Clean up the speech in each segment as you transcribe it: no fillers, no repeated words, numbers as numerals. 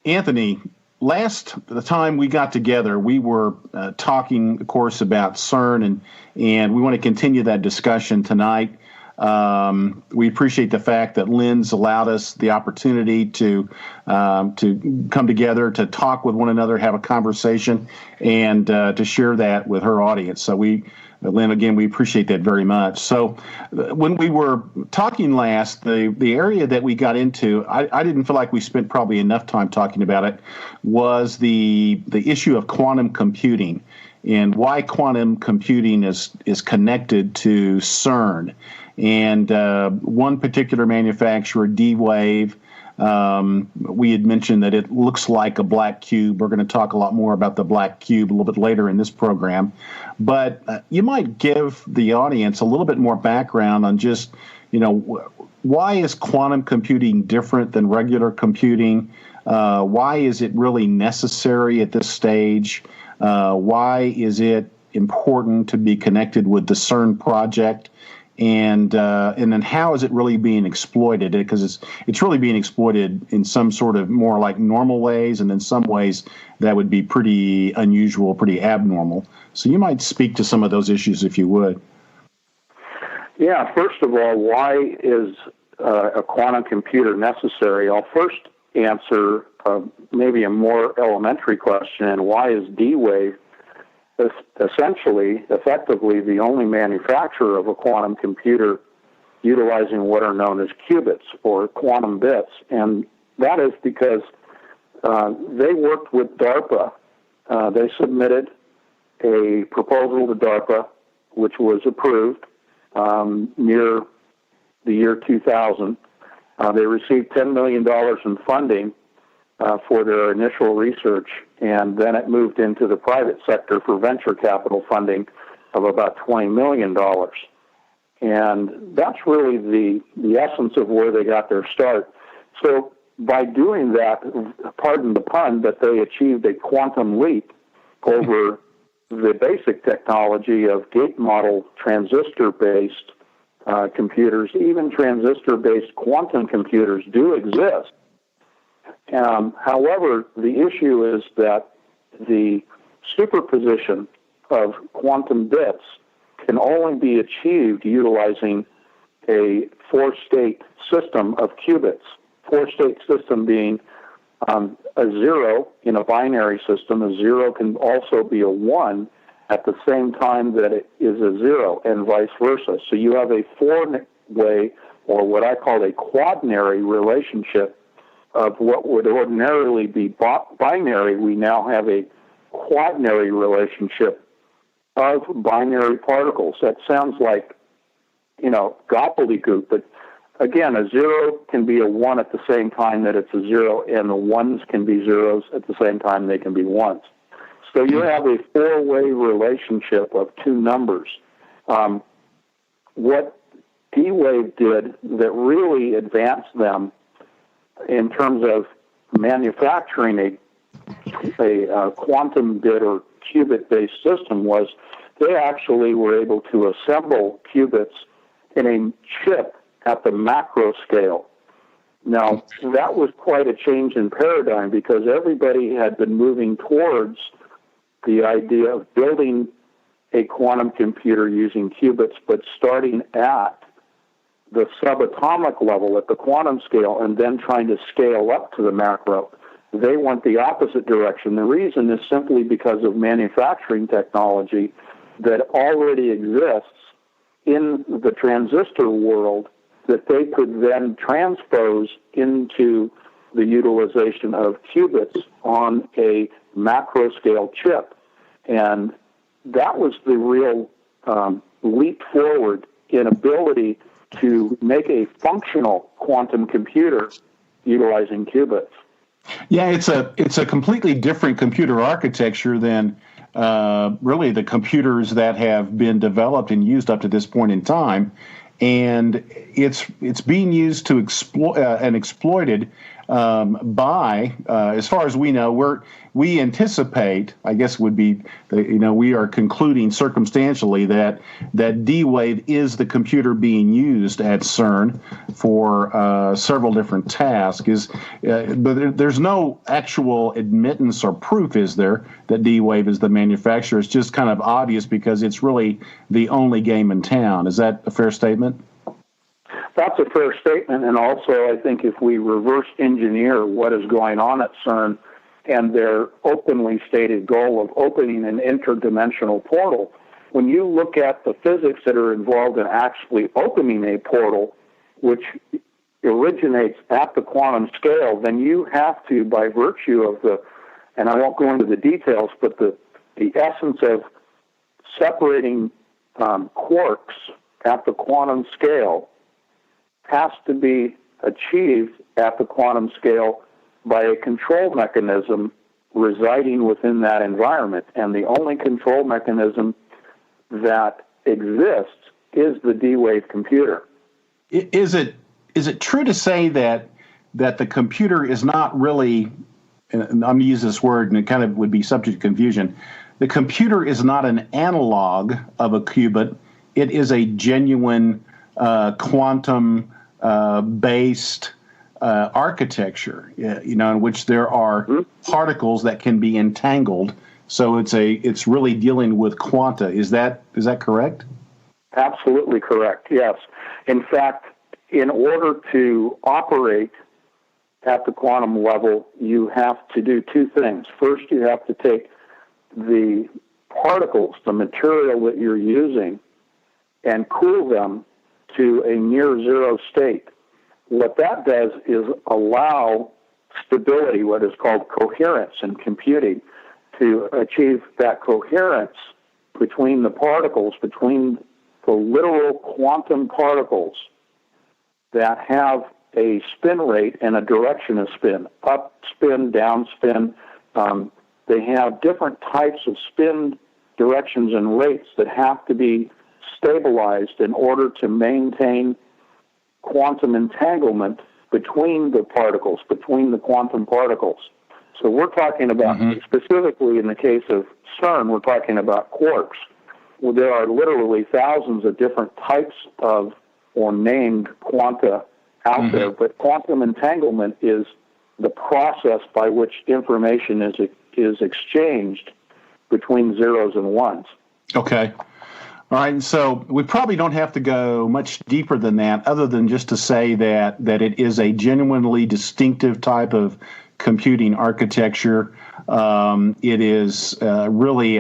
Anthony, the time we got together, we were talking, of course, about CERN, and we want to continue that discussion tonight. We appreciate the fact that Lynn's allowed us the opportunity to come together, to talk with one another, have a conversation, and to share that with her audience. So Lynn, again, we appreciate that very much. So when we were talking last, the area that we got into, I didn't feel like we spent probably enough time talking about it, was the issue of quantum computing and why quantum computing is connected to CERN. And one particular manufacturer, D-Wave, we had mentioned that it looks like a black cube. We're going to talk a lot more about the black cube a little bit later in this program. But you might give the audience a little bit more background on just, why is quantum computing different than regular computing? Why is it really necessary at this stage? Why is it important to be connected with the CERN project? And then how is it really being exploited? Because it's really being exploited in some sort of more like normal ways, and in some ways that would be pretty unusual, pretty abnormal. So you might speak to some of those issues if you would. Yeah, first of all, why is a quantum computer necessary? I'll first answer maybe a more elementary question: why is D-Wave effectively the only manufacturer of a quantum computer utilizing what are known as qubits or quantum bits? And that is because they worked with DARPA. They submitted a proposal to DARPA, which was approved near the year 2000. They received $10 million in funding for their initial research, and then it moved into the private sector for venture capital funding of about $20 million. And that's really the essence of where they got their start. So by doing that, pardon the pun, but they achieved a quantum leap over the basic technology of gate model transistor-based computers. Even transistor-based quantum computers do exist. However, the issue is that the superposition of quantum bits can only be achieved utilizing a four-state system of qubits. Four-state system being a zero in a binary system. A zero can also be a one at the same time that it is a zero, and vice versa. So you have a four-way, or what I call a quadnary relationship of what would ordinarily be binary. We now have a quadnary relationship of binary particles. That sounds like, gobbledygook, but again, a zero can be a one at the same time that it's a zero, and the ones can be zeros at the same time they can be ones. So you have a four-way relationship of two numbers. What D-Wave did that really advanced them in terms of manufacturing a quantum bit or qubit-based system was they actually were able to assemble qubits in a chip at the macro scale. Now, that was quite a change in paradigm because everybody had been moving towards the idea of building a quantum computer using qubits, but starting at the subatomic level at the quantum scale and then trying to scale up to the macro. They went the opposite direction. The reason is simply because of manufacturing technology that already exists in the transistor world that they could then transpose into the utilization of qubits on a macro scale chip. And that was the real leap forward in ability to make a functional quantum computer utilizing qubits. Yeah, it's a completely different computer architecture than really the computers that have been developed and used up to this point in time, and it's being used to exploit and exploited as far as we know, we anticipate, I guess would be, we are concluding circumstantially that D-Wave is the computer being used at CERN for several different tasks. But there's no actual admittance or proof, is there, that D-Wave is the manufacturer? It's just kind of obvious because it's really the only game in town. Is that a fair statement? That's a fair statement, and also I think if we reverse engineer what is going on at CERN and their openly stated goal of opening an interdimensional portal, when you look at the physics that are involved in actually opening a portal, which originates at the quantum scale, then you have to, by virtue of and I won't go into the details, but the essence of separating quarks at the quantum scale has to be achieved at the quantum scale by a control mechanism residing within that environment. And the only control mechanism that exists is the D-Wave computer. Is it true to say that the computer is not really, and I'm going to use this word and it kind of would be subject to confusion, the computer is not an analog of a qubit, it is a genuine quantum based architecture, in which there are particles that can be entangled. So it's really dealing with quanta. Is that correct? Absolutely correct. Yes. In fact, in order to operate at the quantum level, you have to do two things. First, you have to take the particles, the material that you're using, and cool them to a near zero state. What that does is allow stability, what is called coherence in computing, to achieve that coherence between the particles, between the literal quantum particles that have a spin rate and a direction of spin, up spin, down spin. They have different types of spin directions and rates that have to be stabilized in order to maintain quantum entanglement between the particles, between the quantum particles. So we're talking about, specifically in the case of CERN, we're talking about quarks. Well, there are literally thousands of different types of or named quanta out there, but quantum entanglement is the process by which information is exchanged between zeros and ones. Okay. All right, so we probably don't have to go much deeper than that, other than just to say that it is a genuinely distinctive type of computing architecture. It is really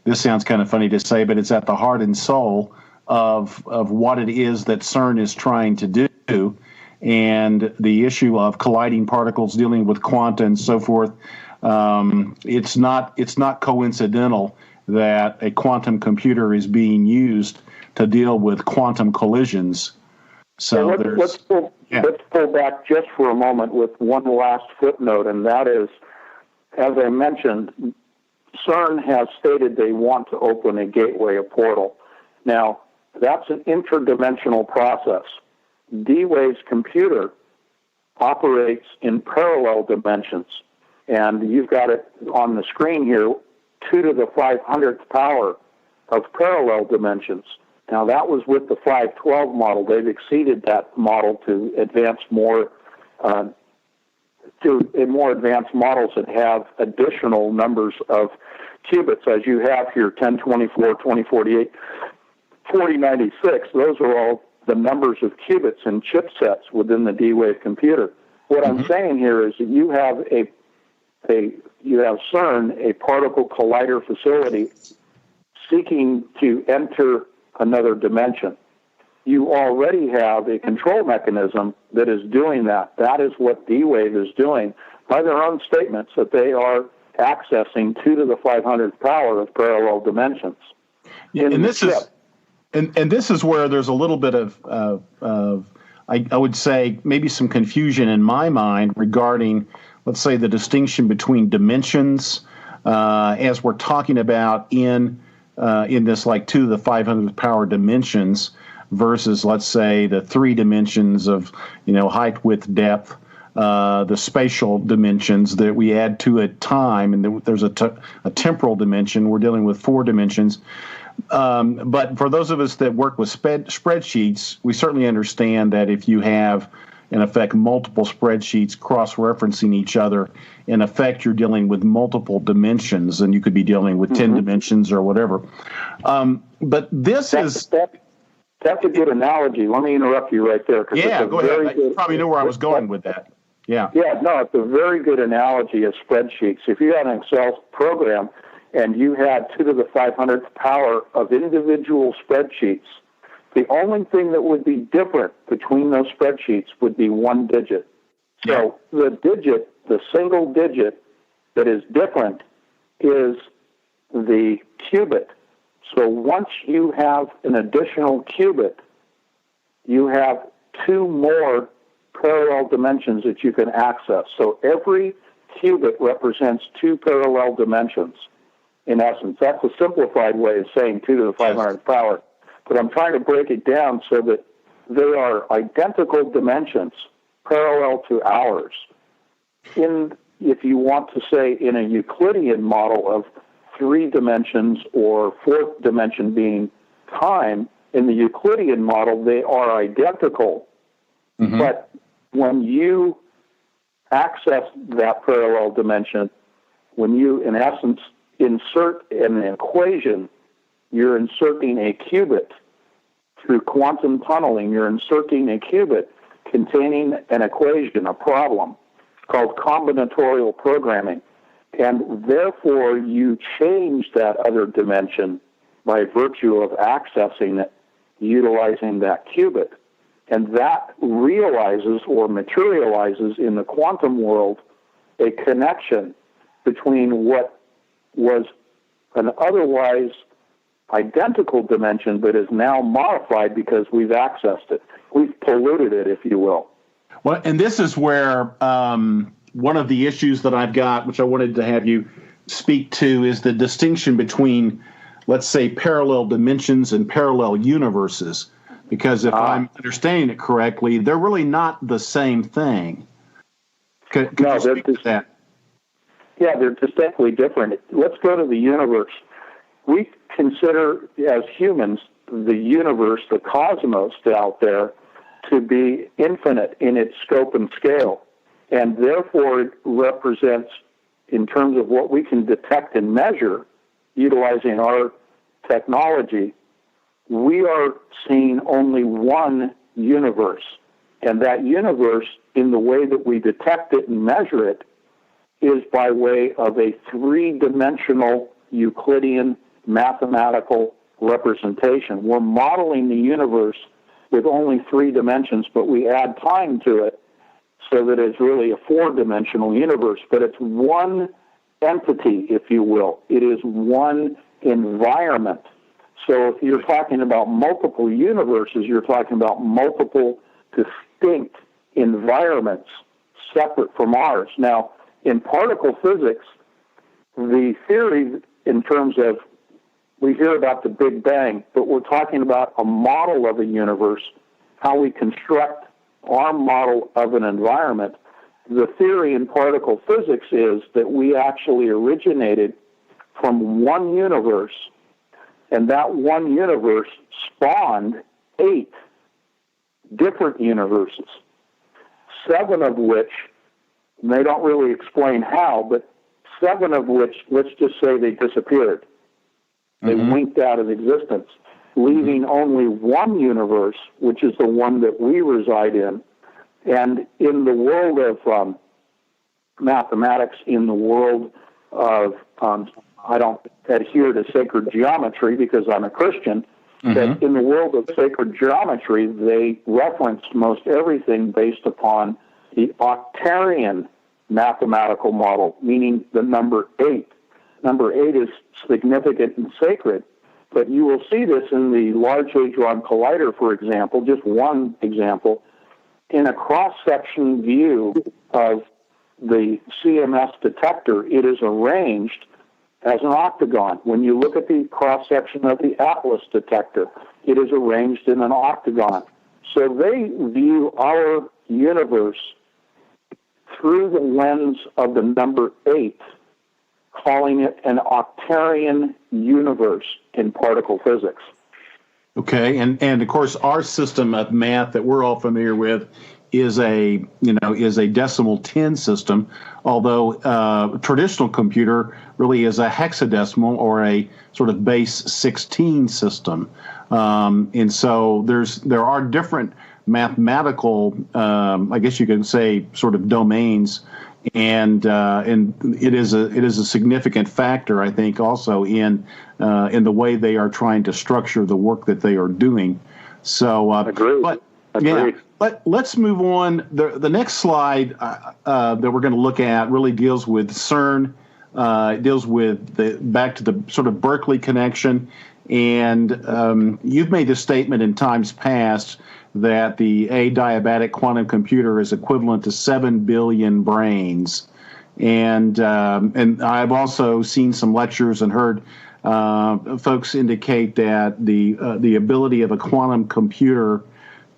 this sounds kind of funny to say, but it's at the heart and soul of what it is that CERN is trying to do, and the issue of colliding particles, dealing with quanta and so forth. It's not coincidental that a quantum computer is being used to deal with quantum collisions. So let's pull back just for a moment with one last footnote, and that is, as I mentioned, CERN has stated they want to open a gateway, a portal. Now, that's an interdimensional process. D-Wave's computer operates in parallel dimensions, and you've got it on the screen here, 2 to the 500th power of parallel dimensions. Now, that was with the 512 model. They've exceeded that model to advance more advanced models that have additional numbers of qubits, as you have here, 1024, 2048, 4096. Those are all the numbers of qubits and chipsets within the D-Wave computer. What I'm saying here is that you have CERN, a particle collider facility, seeking to enter another dimension. You already have a control mechanism that is doing that. That is what D-Wave is doing by their own statements, that they are accessing 2 to the 500th power of parallel dimensions. And this is where there's a little bit of I would say maybe some confusion in my mind regarding, let's say, the distinction between dimensions as we're talking about in this like 2 to the 500th power dimensions versus, let's say, the 3 dimensions of height, width, depth the spatial dimensions that we add to it time, and there's a temporal dimension. We're dealing with 4 dimensions. But for those of us that work with spreadsheets, we certainly understand that if you have, in effect, multiple spreadsheets cross-referencing each other, in effect, you're dealing with multiple dimensions, and you could be dealing with 10 dimensions or whatever. But that's a good analogy. Let me interrupt you right there. Yeah, go ahead. You probably know where I was going with that. Yeah. Yeah, no, it's a very good analogy of spreadsheets. If you had an Excel program and you had 2 to the 500th power of individual spreadsheets, the only thing that would be different between those spreadsheets would be 1 digit. So the single digit that is different is the qubit. So once you have an additional qubit, you have 2 more parallel dimensions that you can access. So every qubit represents 2 parallel dimensions, in essence. That's a simplified way of saying 2 to the 500th power. But I'm trying to break it down so that there are identical dimensions parallel to ours. If you want to say in a Euclidean model of 3 dimensions or 4th dimension being time, in the Euclidean model they are identical. But when you access that parallel dimension, when you, in essence, insert an equation, you're inserting a qubit. Through quantum tunneling, you're inserting a qubit containing an equation, a problem, called combinatorial programming. And therefore, you change that other dimension by virtue of accessing it, utilizing that qubit. And that realizes or materializes in the quantum world a connection between what was an otherwise identical dimension but is now modified because we've accessed it. We've polluted it, if you will. Well, and this is where one of the issues that I've got, which I wanted to have you speak to, is the distinction between, let's say, parallel dimensions and parallel universes. Because if I'm understanding it correctly, they're really not the same thing. Could you speak to that? Yeah, they're distinctly different. Let's go to the universe. We consider, as humans, the universe, the cosmos out there, to be infinite in its scope and scale. And therefore, it represents, in terms of what we can detect and measure, utilizing our technology, we are seeing only one universe. And that universe, in the way that we detect it and measure it, is by way of a 3-dimensional Euclidean mathematical representation. We're modeling the universe with only 3 dimensions, but we add time to it so that it's really a 4-dimensional universe. But it's one entity, if you will. It is one environment. So if you're talking about multiple universes, you're talking about multiple distinct environments separate from ours. Now, in particle physics, the theory in terms of, we hear about the Big Bang, but we're talking about a model of a universe, how we construct our model of an environment. The theory in particle physics is that we actually originated from one universe, and that one universe spawned 8 different universes, 7 of which, and they don't really explain how, but 7 of which, let's just say they disappeared. They winked out of existence, leaving only one universe, which is the one that we reside in. And in the world of mathematics, in the world of, I don't adhere to sacred geometry because I'm a Christian, but in the world of sacred geometry, they reference most everything based upon the octarian mathematical model, meaning the number 8. Number 8 is significant and sacred, but you will see this in the Large Hadron Collider, for example, just one example, in a cross-section view of the CMS detector, it is arranged as an octagon. When you look at the cross-section of the Atlas detector, it is arranged in an octagon. So they view our universe through the lens of the number 8, calling it an octarian universe in particle physics. Okay, and of course our system of math that we're all familiar with is a decimal 10 system, although traditional computer really is a hexadecimal or a sort of base 16 system. And so there are different mathematical, I guess you can say, sort of domains, and it is a significant factor, I think, also in the way they are trying to structure the work that they are doing. So, Agreed. Yeah, let's move on. The next slide that we're going to look at really deals with CERN. It deals with back to the sort of Berkeley connection, and you've made the statement in times past that the adiabatic quantum computer is equivalent to 7 billion brains, and I've also seen some lectures and heard folks indicate that the ability of a quantum computer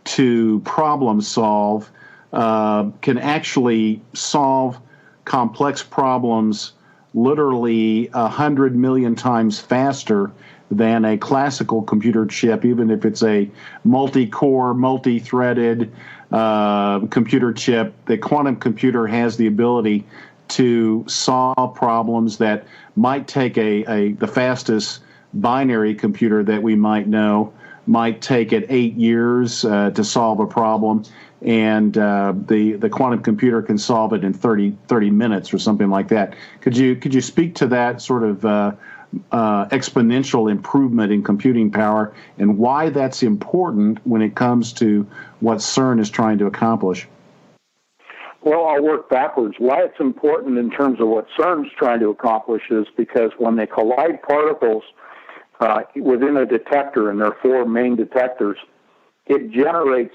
to problem solve can actually solve complex problems literally 100 million times faster than a classical computer chip, even if it's a multi-core, multi-threaded computer chip. The quantum computer has the ability to solve problems that might take the fastest binary computer that we might know might take it 8 years to solve a problem, and the quantum computer can solve it in 30 minutes or something like that. Could you speak to that sort of exponential improvement in computing power and why that's important when it comes to what CERN is trying to accomplish? Well, I'll work backwards. Why it's important in terms of what CERN's trying to accomplish is because when they collide particles within a detector, and there are 4 main detectors, it generates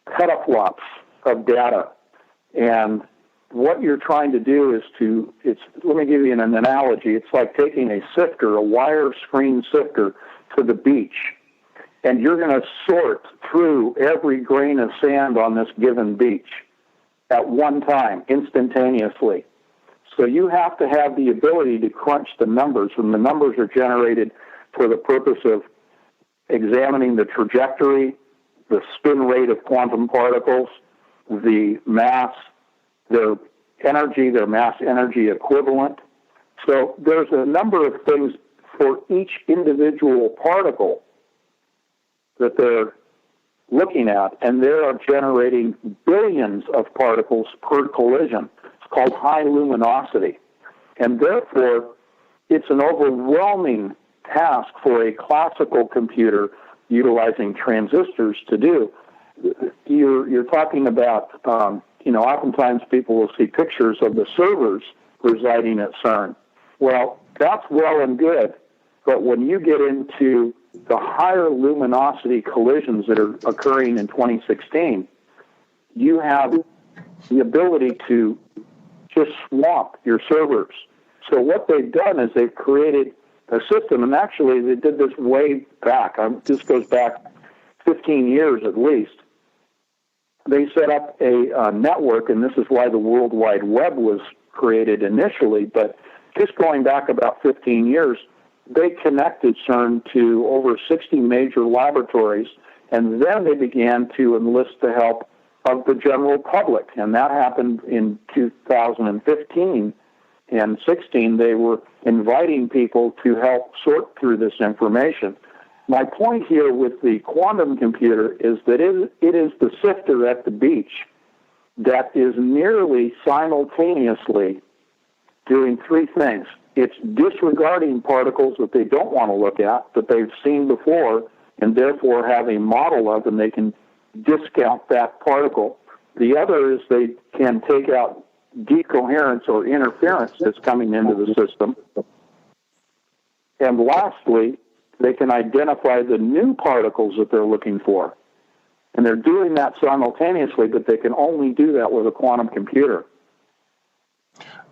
petaflops of data. And what you're trying to do is let me give you an analogy. It's like taking a sifter, a wire screen sifter, to the beach, and you're going to sort through every grain of sand on this given beach at one time, instantaneously. So you have to have the ability to crunch the numbers, and the numbers are generated for the purpose of examining the trajectory, the spin rate of quantum particles, the mass, their energy, their mass energy equivalent. So there's a number of things for each individual particle that they're looking at, and they are generating billions of particles per collision. It's called high luminosity. And therefore, it's an overwhelming task for a classical computer utilizing transistors to do. You're talking about, oftentimes people will see pictures of the servers residing at CERN. Well, that's well and good, but when you get into the higher luminosity collisions that are occurring in 2016, you have the ability to just swamp your servers. So what they've done is they've created a system, and actually they did this way back. This goes back 15 years at least. They set up a network, and this is why the World Wide Web was created initially, but just going back about 15 years, they connected CERN to over 60 major laboratories, and then they began to enlist the help of the general public, and that happened in 2015 and 16. They were inviting people to help sort through this information. My point here with the quantum computer is that it is the sifter at the beach that is nearly simultaneously doing 3 things. It's disregarding particles that they don't want to look at, that they've seen before, and therefore have a model of, and they can discount that particle. The other is they can take out decoherence or interference that's coming into the system. And lastly, they can identify the new particles that they're looking for. And they're doing that simultaneously, but they can only do that with a quantum computer.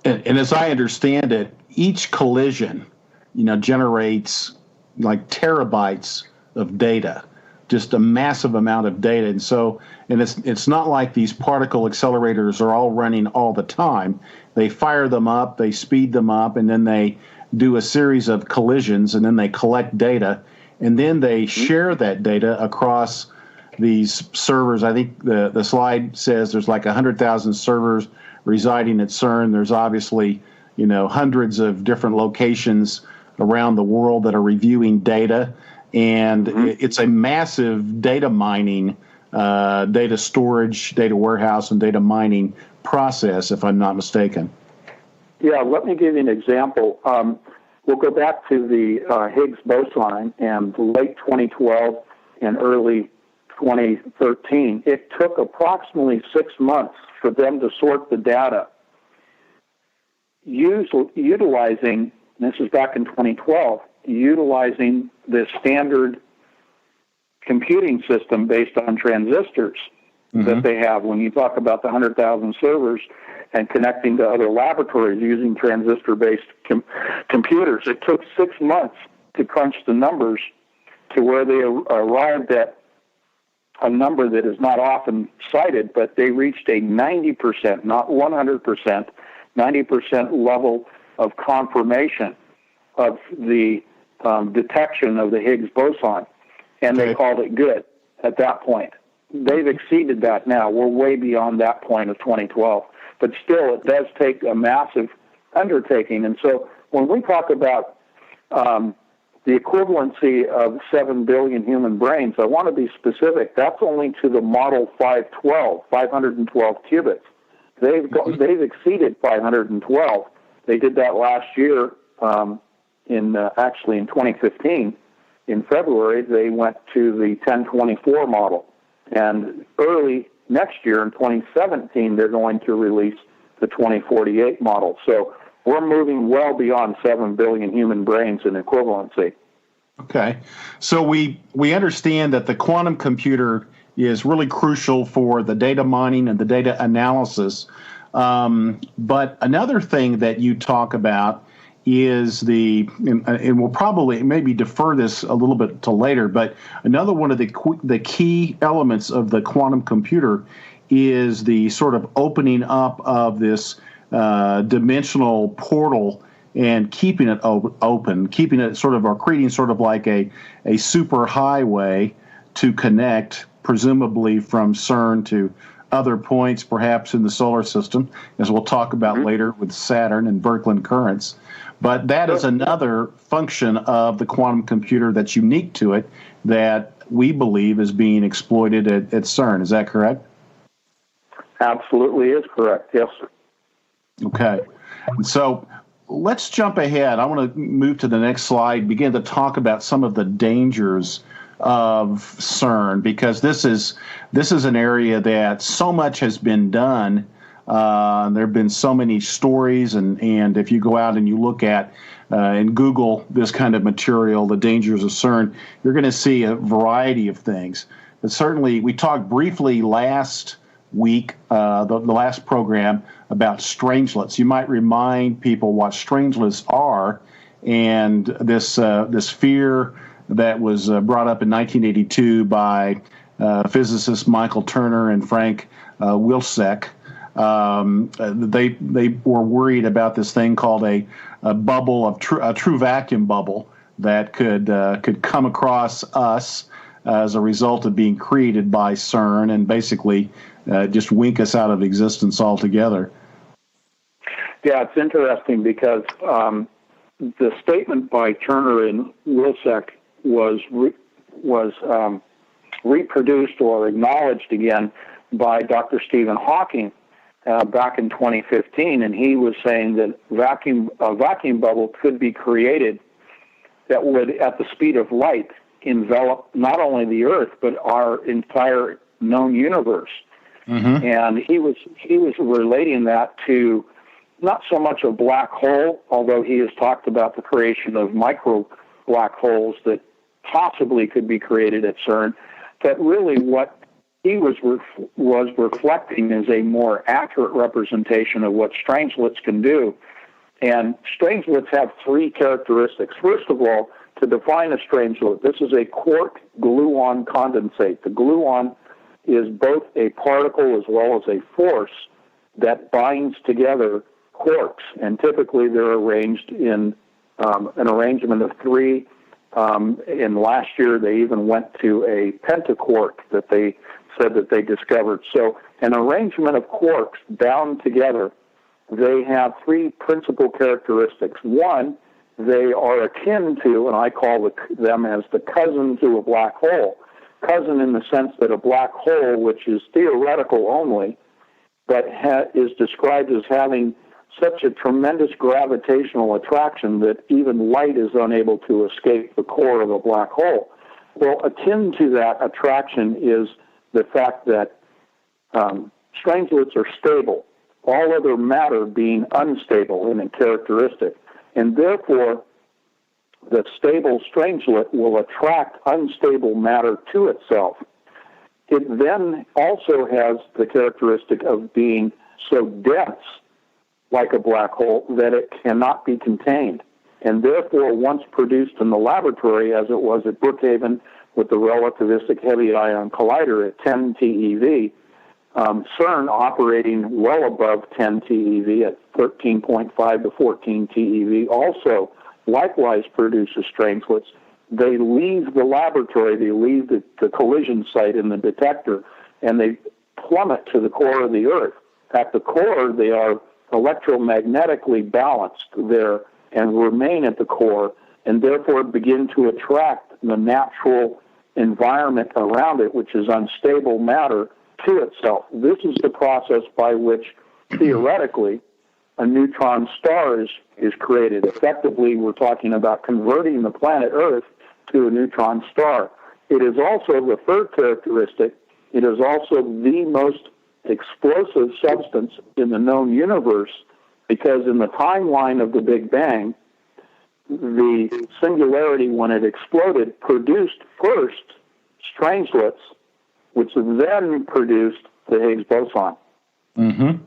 And as I understand it, each collision, generates like terabytes of data. just a massive amount of data. And it's not like these particle accelerators are all running all the time. They fire them up, they speed them up, and then they do a series of collisions, and then they collect data, and then they share that data across these servers. I think the slide says there's like 100,000 servers residing at CERN. There's obviously, hundreds of different locations around the world that are reviewing data, and it's a massive data mining, data storage, data warehouse, and data mining process, if I'm not mistaken. Yeah, let me give you an example. We'll go back to the Higgs boson, and late 2012 and early 2013. It took approximately 6 months for them to sort the data, utilizing, this is back in 2012, utilizing the standard computing system based on transistors that they have. When you talk about the 100,000 servers and connecting to other laboratories using transistor-based computers, it took 6 months to crunch the numbers to where they arrived at a number that is not often cited, but they reached a 90%, not 100%, 90% level of confirmation of the detection of the Higgs boson, and they called it good at that point. They've exceeded that now. We're way beyond that point of 2012. But still, it does take a massive undertaking. And so when we talk about the equivalency of 7 billion human brains, I want to be specific. That's only to the model 512 qubits. They've exceeded 512. They did that last year in 2015. In February, they went to the 1024 model. And early next year, in 2017, they're going to release the 2048 model. So we're moving well beyond 7 billion human brains in equivalency. Okay. So we understand that the quantum computer is really crucial for the data mining and the data analysis. But another thing that you talk about is and we'll probably maybe defer this a little bit to later, but another one of the key elements of the quantum computer is the sort of opening up of this dimensional portal and keeping it open, keeping it sort of, or creating sort of like a super highway to connect, presumably from CERN to other points, perhaps in the solar system, as we'll talk about later with Saturn and Birkeland currents. But that is another function of the quantum computer that's unique to it that we believe is being exploited at CERN. Is that correct? Absolutely is correct, yes, sir. Okay. So let's jump ahead. I want to move to the next slide, begin to talk about some of the dangers of CERN, because this is an area that so much has been done. There have been so many stories, and if you go out and you look at and Google this kind of material, the dangers of CERN, you're going to see a variety of things. But certainly, we talked briefly last week, the last program, about strangelets. You might remind people what strangelets are, and this fear that was brought up in 1982 by physicists Michael Turner and Frank Wilczek. They were worried about this thing called a bubble of a true vacuum bubble that could come across us as a result of being created by CERN and basically just wink us out of existence altogether. Yeah, it's interesting because the statement by Turner and Wilczek was reproduced or acknowledged again by Dr. Stephen Hawking back in 2015, and he was saying that a vacuum bubble could be created that would, at the speed of light, envelop not only the Earth but our entire known universe. And he was relating that to not so much a black hole, although he has talked about the creation of micro black holes that possibly could be created at CERN, but really what he was reflecting is a more accurate representation of what strangelets can do. And strangelets have three characteristics. First of all, to define a strangelet, this is a quark gluon condensate. The gluon is both a particle as well as a force that binds together quarks, and typically they're arranged in an arrangement of three. In last year, they even went to a pentaquark that they said that they discovered. So an arrangement of quarks bound together, they have three principal characteristics. One, they are akin to, and I call them as the cousin to a black hole. Cousin in the sense that a black hole, which is theoretical only, but is described as having such a tremendous gravitational attraction that even light is unable to escape the core of a black hole. Well, akin to that attraction is the fact that strangelets are stable, all other matter being unstable in a characteristic. And therefore, the stable strangelet will attract unstable matter to itself. It then also has the characteristic of being so dense, like a black hole, that it cannot be contained. And therefore, once produced in the laboratory, as it was at Brookhaven with the relativistic heavy ion collider at 10 TeV, CERN operating well above 10 TeV at 13.5 to 14 TeV also likewise produces strangelets. They leave the laboratory, they leave the collision site in the detector, and they plummet to the core of the Earth. At the core, they are electromagnetically balanced there and remain at the core, and therefore begin to attract the natural environment around it, which is unstable matter, to itself. This is the process by which, theoretically, a neutron star is created. Effectively, we're talking about converting the planet Earth to a neutron star. It is also the third characteristic. It is also the most explosive substance in the known universe, because in the timeline of the Big Bang, the singularity, when it exploded, produced first strangelets, which then produced the Higgs boson. Mm-hmm.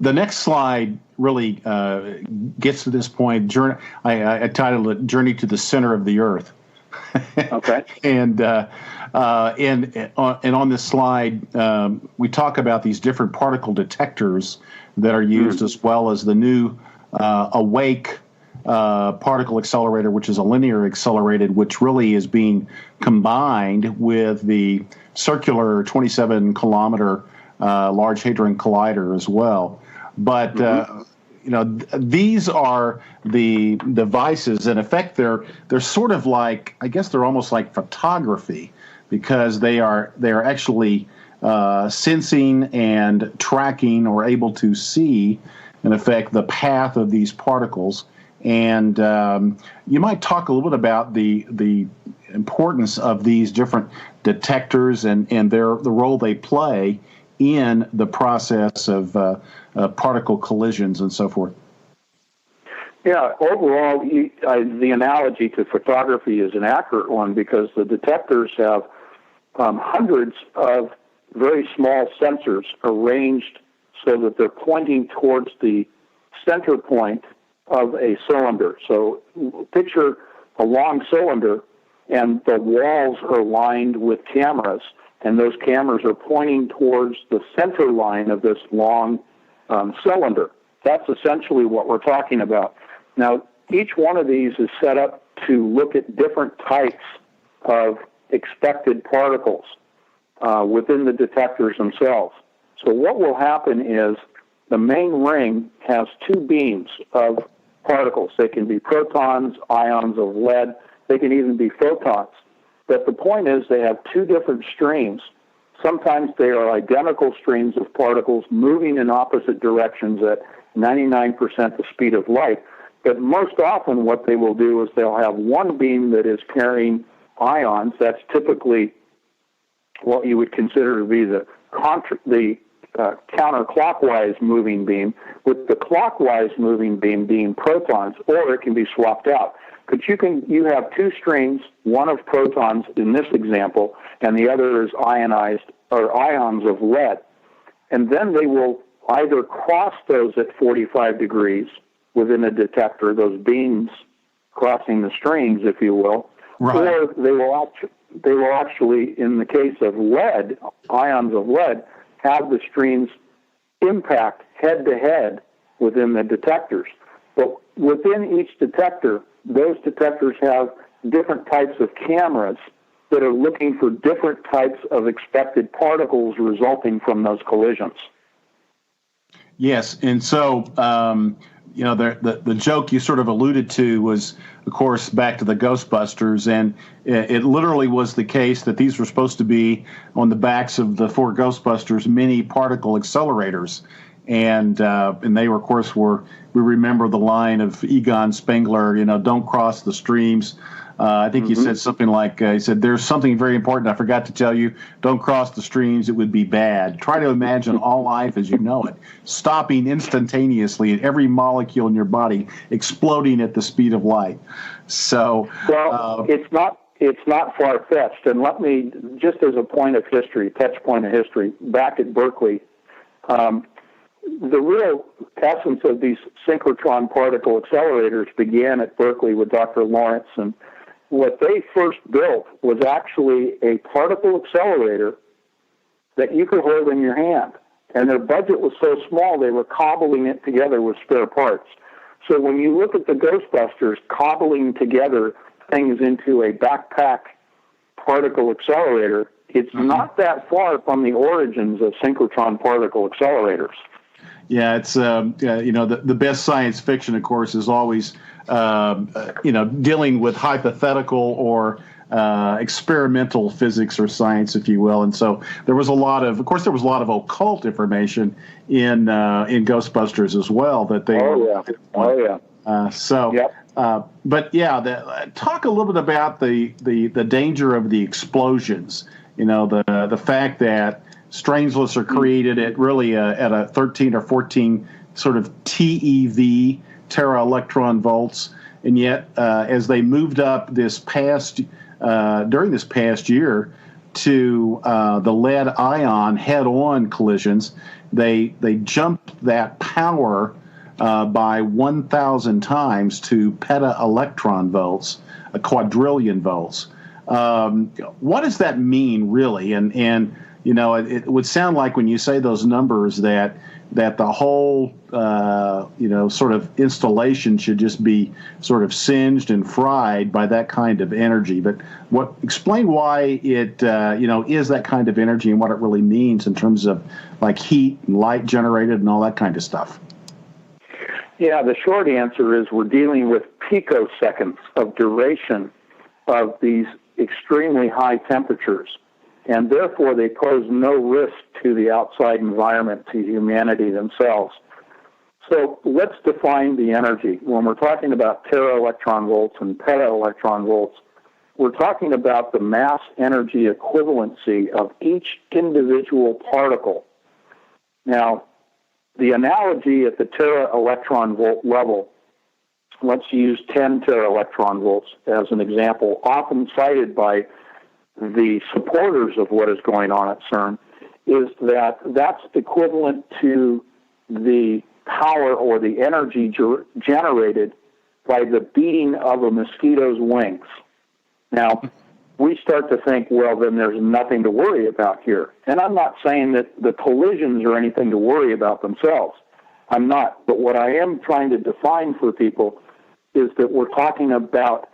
The next slide really gets to this point. I titled it "Journey to the Center of the Earth." Okay. And on this slide, we talk about these different particle detectors that are used, as well as the new Awake particle accelerator, which is a linear accelerated, which really is being combined with the circular 27-kilometer Large Hadron Collider as well. But these are the devices. In effect, they're sort of like, I guess they're almost like photography, because they are actually sensing and tracking, or able to see, in effect, the path of these particles. And you might talk a little bit about the importance of these different detectors and the role they play in the process of particle collisions and so forth. Yeah, overall, the analogy to photography is an accurate one, because the detectors have hundreds of very small sensors arranged so that they're pointing towards the center point of a cylinder. So picture a long cylinder, and the walls are lined with cameras, and those cameras are pointing towards the center line of this long cylinder. That's essentially what we're talking about. Now, each one of these is set up to look at different types of expected particles within the detectors themselves. So what will happen is the main ring has two beams of particles. They can be protons, ions of lead. They can even be photons. But the point is, they have two different streams. Sometimes they are identical streams of particles moving in opposite directions at 99% the speed of light. But most often what they will do is they'll have one beam that is carrying ions. That's typically what you would consider to be the counterclockwise moving beam, with the clockwise moving beam being protons, or it can be swapped out. But you have two streams, one of protons in this example, and the other is ionized or ions of lead. And then they will either cross those at 45 degrees within a detector, those beams crossing the streams, if you will, Right. or they will actually, in the case of lead, ions of lead, have the streams impact head-to-head within the detectors. But within each detector, those detectors have different types of cameras that are looking for different types of expected particles resulting from those collisions. Yes, and so the joke you sort of alluded to was, of course, back to the Ghostbusters, and it literally was the case that these were supposed to be on the backs of the 4 Ghostbusters mini particle accelerators, and they were, of course, we remember the line of Egon Spengler, don't cross the streams. I think he said something like, he said, there's something very important I forgot to tell you. Don't cross the streams. It would be bad. Try to imagine all life as you know it, stopping instantaneously and every molecule in your body exploding at the speed of light. So, it's not far-fetched. And let me, just as a point of history, touch point of history, back at Berkeley, the real essence of these synchrotron particle accelerators began at Berkeley with Dr. Lawrence, and what they first built was actually a particle accelerator that you could hold in your hand. And their budget was so small, they were cobbling it together with spare parts. So when you look at the Ghostbusters cobbling together things into a backpack particle accelerator, it's not that far from the origins of synchrotron particle accelerators. Yeah, it's the best science fiction, of course, is always dealing with hypothetical or experimental physics or science, if you will. And so there was a lot of occult information in Ghostbusters as well that they. Talk a little bit about the danger of the explosions. The fact that strangelets are created at really at a 13 or 14 sort of TeV, tera electron volts, and yet as they moved up during this past year to the lead ion head-on collisions, they jumped that power by 1,000 times to peta-electron volts, a quadrillion volts. What does that mean, really? And it would sound like when you say those numbers that the whole sort of installation should just be sort of singed and fried by that kind of energy. But explain why it is that kind of energy and what it really means in terms of like heat and light generated and all that kind of stuff. Yeah, the short answer is we're dealing with picoseconds of duration of these extremely high temperatures, and therefore they pose no risk to the outside environment, to humanity themselves. So let's define the energy. When we're talking about tera-electron volts and peta-electron volts, we're talking about the mass energy equivalency of each individual particle. Now, the analogy at the tera-electron volt level, let's use 10 tera-electron volts as an example, often cited by the supporters of what is going on at CERN, is that that's equivalent to the power or the energy generated by the beating of a mosquito's wings. Now, we start to think, well, then there's nothing to worry about here. And I'm not saying that the collisions are anything to worry about themselves. I'm not. But what I am trying to define for people is that we're talking about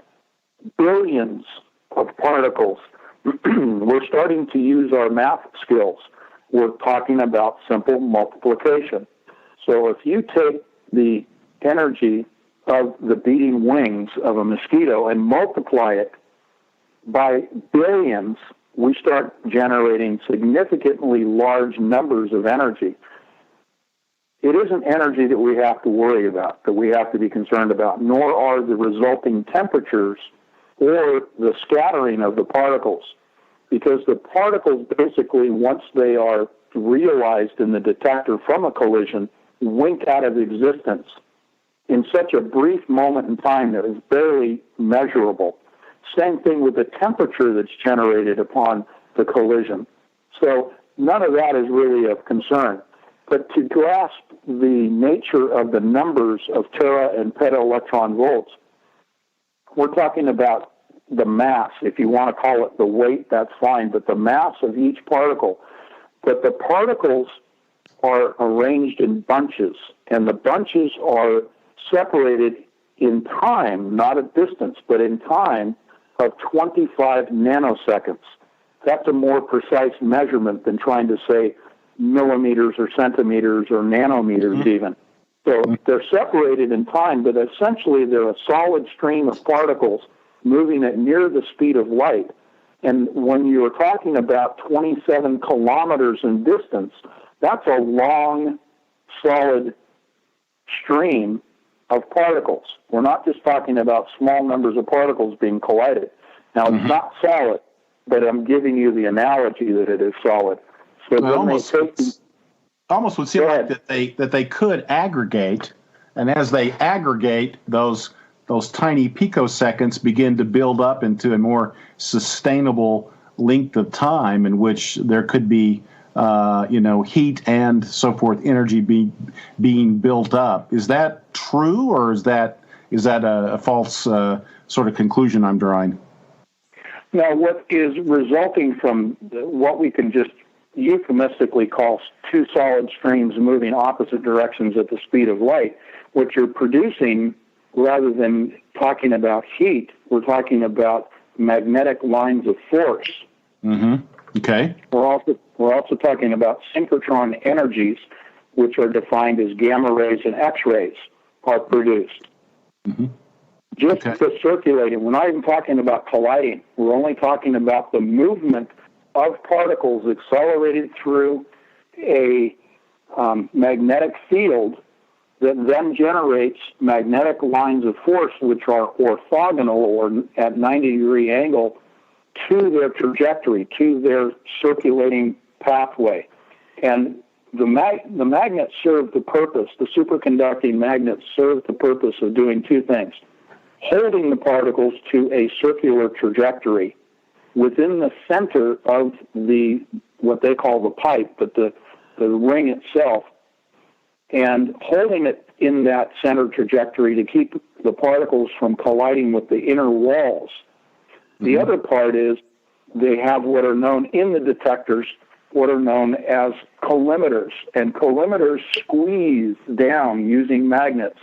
billions of particles. We're starting to use our math skills. We're talking about simple multiplication. So if you take the energy of the beating wings of a mosquito and multiply it by billions, we start generating significantly large numbers of energy. It isn't energy that we have to worry about, that we have to be concerned about, nor are the resulting temperatures or the scattering of the particles, because the particles basically, once they are realized in the detector from a collision, wink out of existence in such a brief moment in time that is barely measurable. Same thing with the temperature that's generated upon the collision. So none of that is really of concern. But to grasp the nature of the numbers of tera and peta-electron volts, we're talking about the mass. If you want to call it the weight, that's fine, but the mass of each particle. But the particles are arranged in bunches, and the bunches are separated in time, not at distance, but in time of 25 nanoseconds. That's a more precise measurement than trying to say millimeters or centimeters or nanometers even. So they're separated in time, but essentially they're a solid stream of particles moving at near the speed of light. And when you're talking about 27 kilometers in distance, that's a long, solid stream of particles. We're not just talking about small numbers of particles being collided. Now, it's not solid, but I'm giving you the analogy that it is solid. So almost would seem like that they could aggregate, and as they aggregate, those tiny picoseconds begin to build up into a more sustainable length of time in which there could be heat and so forth, energy being built up. Is that true, or is that a false sort of conclusion I'm drawing? Now, what is resulting from what we can just euphemistically call two solid streams moving opposite directions at the speed of light, what you're producing, rather than talking about heat, we're talking about magnetic lines of force. Okay. We're also talking about synchrotron energies, which are defined as gamma rays and X-rays, are produced. Just for circulating. We're not even talking about colliding. We're only talking about the movement of particles accelerated through a magnetic field that then generates magnetic lines of force, which are orthogonal or at 90-degree angle to their trajectory, to their circulating pathway. And the magnets serve the purpose, the superconducting magnets serve the purpose of doing two things: holding the particles to a circular trajectory within the center of what they call the pipe, but the ring itself, and holding it in that center trajectory to keep the particles from colliding with the inner walls. The other part is they have what are known in the detectors, what are known as collimators, and collimators squeeze down using magnets.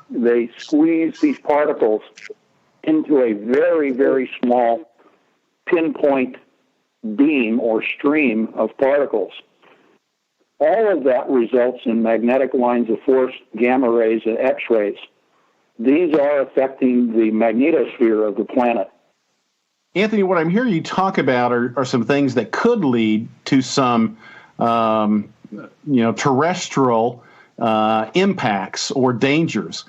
They squeeze these particles into a very, very small pinpoint beam or stream of particles. All of that results in magnetic lines of force, gamma rays, and X-rays. These are affecting the magnetosphere of the planet. Anthony, what I'm hearing you talk about are some things that could lead to some, terrestrial impacts or dangers.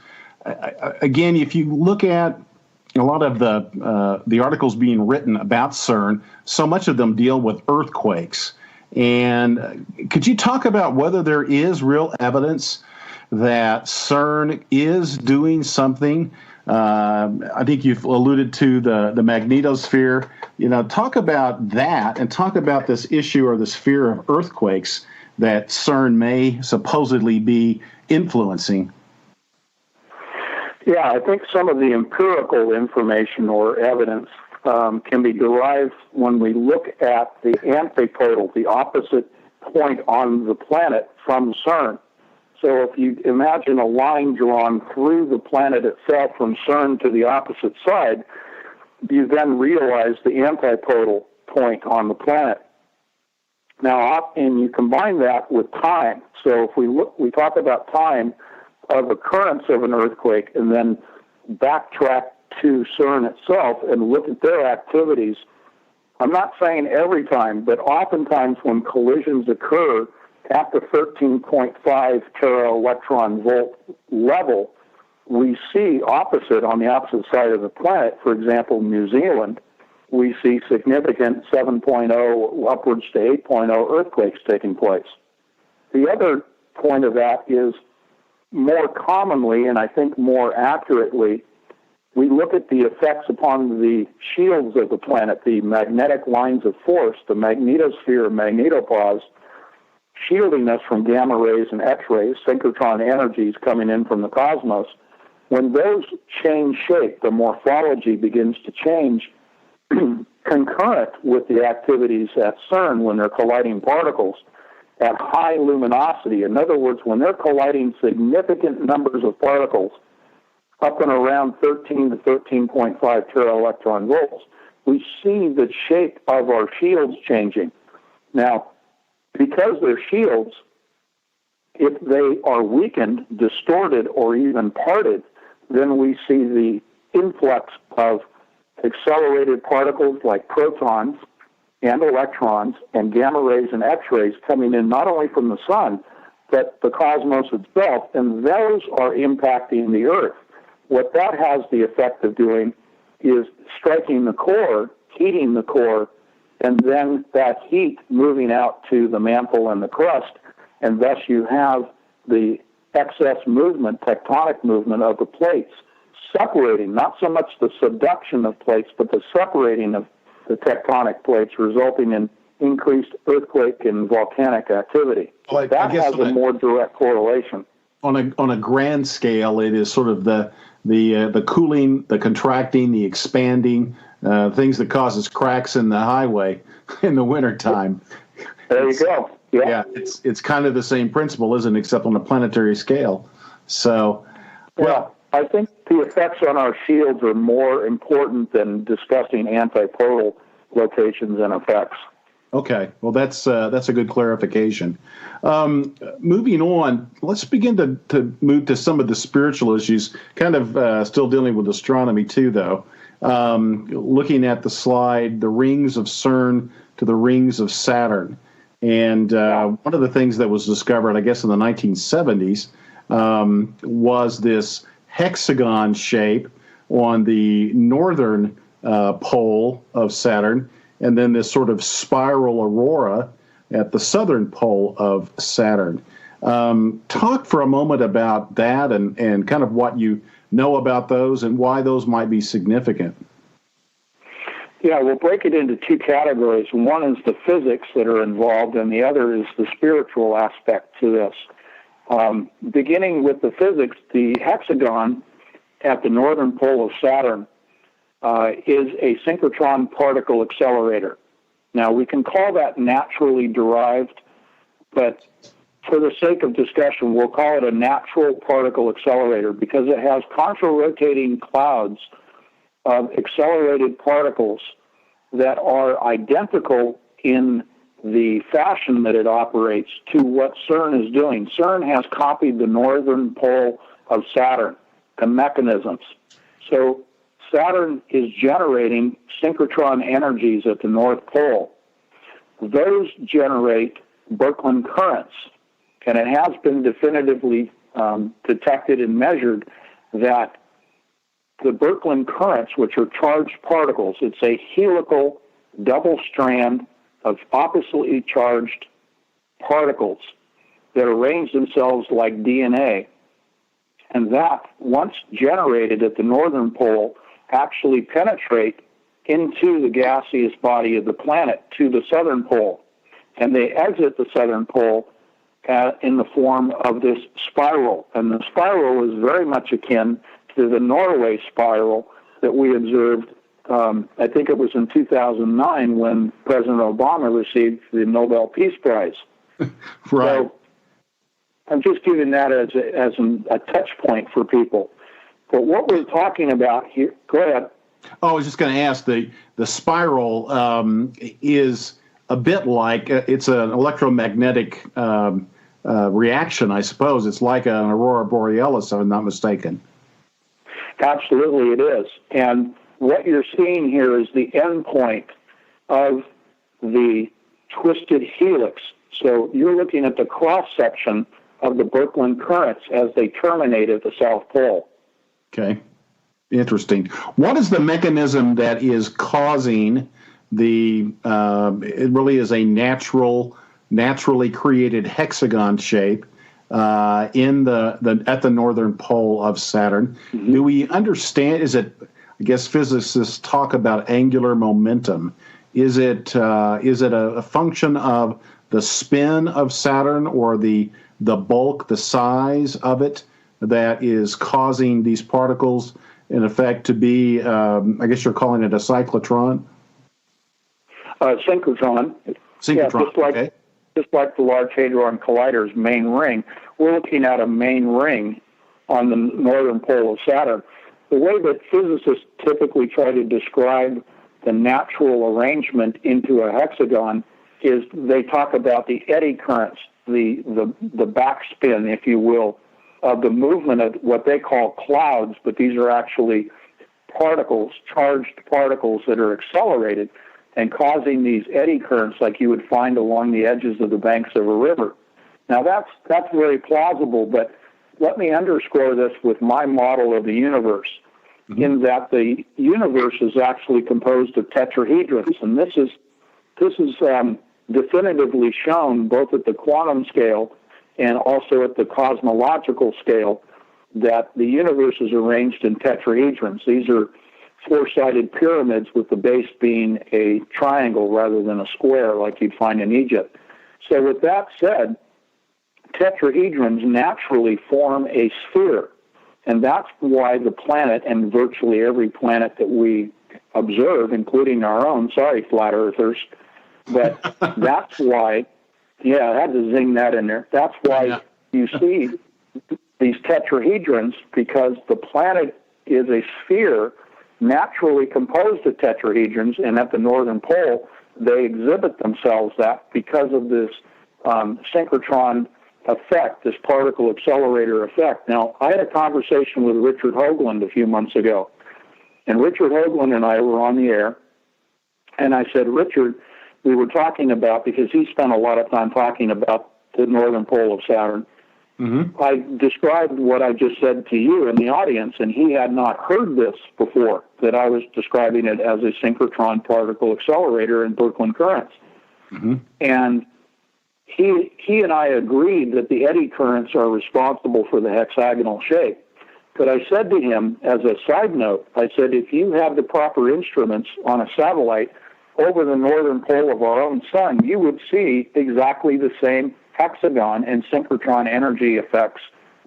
Again, if you look at a lot of the articles being written about CERN, so much of them deal with earthquakes. And could you talk about whether there is real evidence that CERN is doing something? I think you've alluded to the magnetosphere. Talk about that and talk about this issue or this fear of earthquakes that CERN may supposedly be influencing. Yeah, I think some of the empirical information or evidence can be derived when we look at the antipodal, the opposite point on the planet from CERN. So if you imagine a line drawn through the planet itself from CERN to the opposite side, you then realize the antipodal point on the planet. Now, and you combine that with time. So if we talk about time of occurrence of an earthquake and then backtrack to CERN itself and look at their activities. I'm not saying every time, but oftentimes when collisions occur at the 13.5 tera-electron volt level, we see on the opposite side of the planet, for example, New Zealand, we see significant 7.0 upwards to 8.0 earthquakes taking place. The other point of that is more commonly, and I think more accurately, we look at the effects upon the shields of the planet, the magnetic lines of force, the magnetosphere, magnetopause, shielding us from gamma rays and X-rays, synchrotron energies coming in from the cosmos. When those change shape, the morphology begins to change concurrent with the activities at CERN when they're colliding particles at high luminosity. In other words, when they're colliding significant numbers of particles up and around 13 to 13.5 tera-electron volts, we see the shape of our shields changing. Now, because they're shields, if they are weakened, distorted, or even parted, then we see the influx of accelerated particles like protons and electrons and gamma rays and X-rays coming in not only from the sun, but the cosmos itself, and those are impacting the Earth. What that has the effect of doing is striking the core, heating the core, and then that heat moving out to the mantle and the crust, and thus you have the excess movement, tectonic movement of the plates, separating, not so much the subduction of plates, but the separating of the tectonic plates, resulting in increased earthquake and volcanic activity. Well, that has a more direct correlation. On a grand scale, it is sort of the cooling, the contracting, the expanding, things that causes cracks in the highway in the wintertime. There you go. Yeah, it's kind of the same principle, isn't it, except on a planetary scale. So, well, I think the effects on our shields are more important than discussing antipodal locations and effects. Okay, well, that's a good clarification. Moving on, let's begin to move to some of the spiritual issues, kind of still dealing with astronomy too, though. Looking at the slide, the rings of CERN to the rings of Saturn. And one of the things that was discovered, I guess, in the 1970s was this hexagon shape on the northern pole of Saturn, and then this sort of spiral aurora at the southern pole of Saturn. Talk for a moment about that and kind of what you know about those and why those might be significant. Yeah, we'll break it into two categories. One is the physics that are involved, and the other is the spiritual aspect to this. Beginning with the physics, the hexagon at the northern pole of Saturn is a synchrotron particle accelerator. Now, we can call that naturally derived, but for the sake of discussion, we'll call it a natural particle accelerator because it has contra-rotating clouds of accelerated particles that are identical in the fashion that it operates to what CERN is doing. CERN has copied the northern pole of Saturn, the mechanisms. So Saturn is generating synchrotron energies at the North Pole. Those generate Birkeland currents, and it has been definitively detected and measured that the Birkeland currents, which are charged particles, it's a helical double strand of oppositely charged particles that arrange themselves like DNA. And that, once generated at the northern pole, actually penetrate into the gaseous body of the planet to the southern pole. And they exit the southern pole in the form of this spiral. And the spiral is very much akin to the Norway spiral that we observed, I think it was in 2009 when President Obama received the Nobel Peace Prize. Right. So I'm just giving that as a touch point for people. But what we're talking about here, go ahead. Oh, I was just going to ask, the spiral is a bit like, it's an electromagnetic reaction, I suppose. It's like an aurora borealis, if I'm not mistaken. Absolutely it is. And what you're seeing here is the end point of the twisted helix. So you're looking at the cross-section of the Birkeland currents as they terminate at the South Pole. Okay. Interesting. What is the mechanism that is causing it really is a naturally created hexagon shape at the northern pole of Saturn? Mm-hmm. Do we understand, I guess physicists talk about angular momentum. Is it a function of the spin of Saturn or the bulk, the size of it that is causing these particles, in effect, to be, I guess you're calling it a cyclotron? Synchrotron. Synchrotron, yeah, just like the Large Hadron Collider's main ring, we're looking at a main ring on the northern pole of Saturn. The way that physicists typically try to describe the natural arrangement into a hexagon is they talk about the eddy currents, the backspin, if you will, of the movement of what they call clouds, but these are actually particles, charged particles that are accelerated and causing these eddy currents like you would find along the edges of the banks of a river. Now that's very plausible, but let me underscore this with my model of the universe, in that the universe is actually composed of tetrahedrons, and this is definitively shown both at the quantum scale and also at the cosmological scale, that the universe is arranged in tetrahedrons. These are four-sided pyramids with the base being a triangle rather than a square like you'd find in Egypt. So with that said, tetrahedrons naturally form a sphere, and that's why the planet, and virtually every planet that we observe, including our own, sorry, flat earthers, but that's why, yeah, I had to zing that in there. That's why you see these tetrahedrons, because the planet is a sphere naturally composed of tetrahedrons, and at the northern pole, they exhibit themselves that because of this synchrotron effect, this particle accelerator effect. Now, I had a conversation with Richard Hoagland a few months ago, and Richard Hoagland and I were on the air, and I said, Richard, we were talking about, because he spent a lot of time talking about the northern pole of Saturn, I described what I just said to you in the audience, and he had not heard this before, that I was describing it as a synchrotron particle accelerator in Brooklyn currents. And he and I agreed that the eddy currents are responsible for the hexagonal shape. But I said to him, as a side note, I said, if you have the proper instruments on a satellite over the northern pole of our own sun, you would see exactly the same hexagon and synchrotron energy effects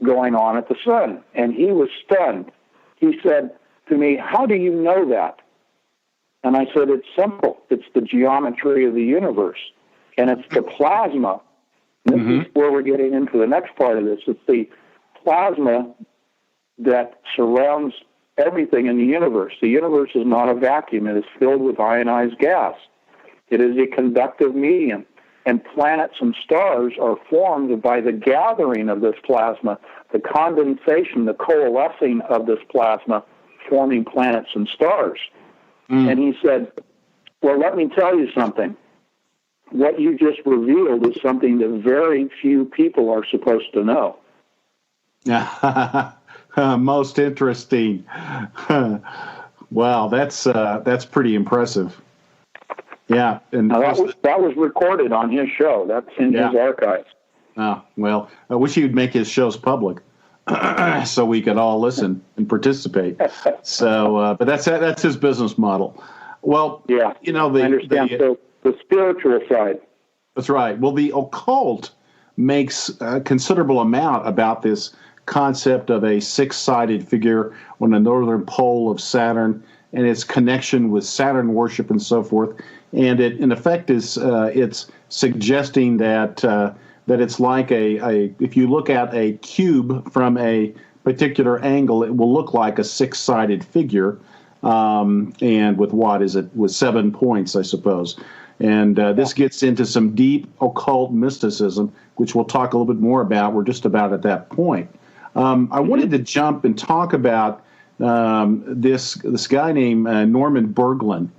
going on at the sun. And he was stunned. He said to me, how do you know that? And I said, it's simple. It's the geometry of the universe. And it's the plasma. This is where we're getting into the next part of this. It's the plasma that surrounds everything in the universe. The universe is not a vacuum. It is filled with ionized gas. It is a conductive medium. And planets and stars are formed by the gathering of this plasma, the condensation, the coalescing of this plasma, forming planets and stars. And he said, well, let me tell you something. What you just revealed is something that very few people are supposed to know. Most interesting. Wow, that's pretty impressive. Yeah, and now that was recorded on his show. That's in his archives. Oh, well, I wish he would make his shows public so we could all listen and participate. So, but that's his business model. Well, yeah, you know, I understand. So the spiritual side. That's right. Well, the occult makes a considerable amount about this concept of a six-sided figure on the northern pole of Saturn and its connection with Saturn worship and so forth. And it, in effect, is it's suggesting that it's like if you look at a cube from a particular angle, it will look like a six-sided figure, and with 7 points, I suppose. And this gets into some deep occult mysticism, which we'll talk a little bit more about. We're just about at that point. I wanted to jump and talk about this guy named Norman Berglund,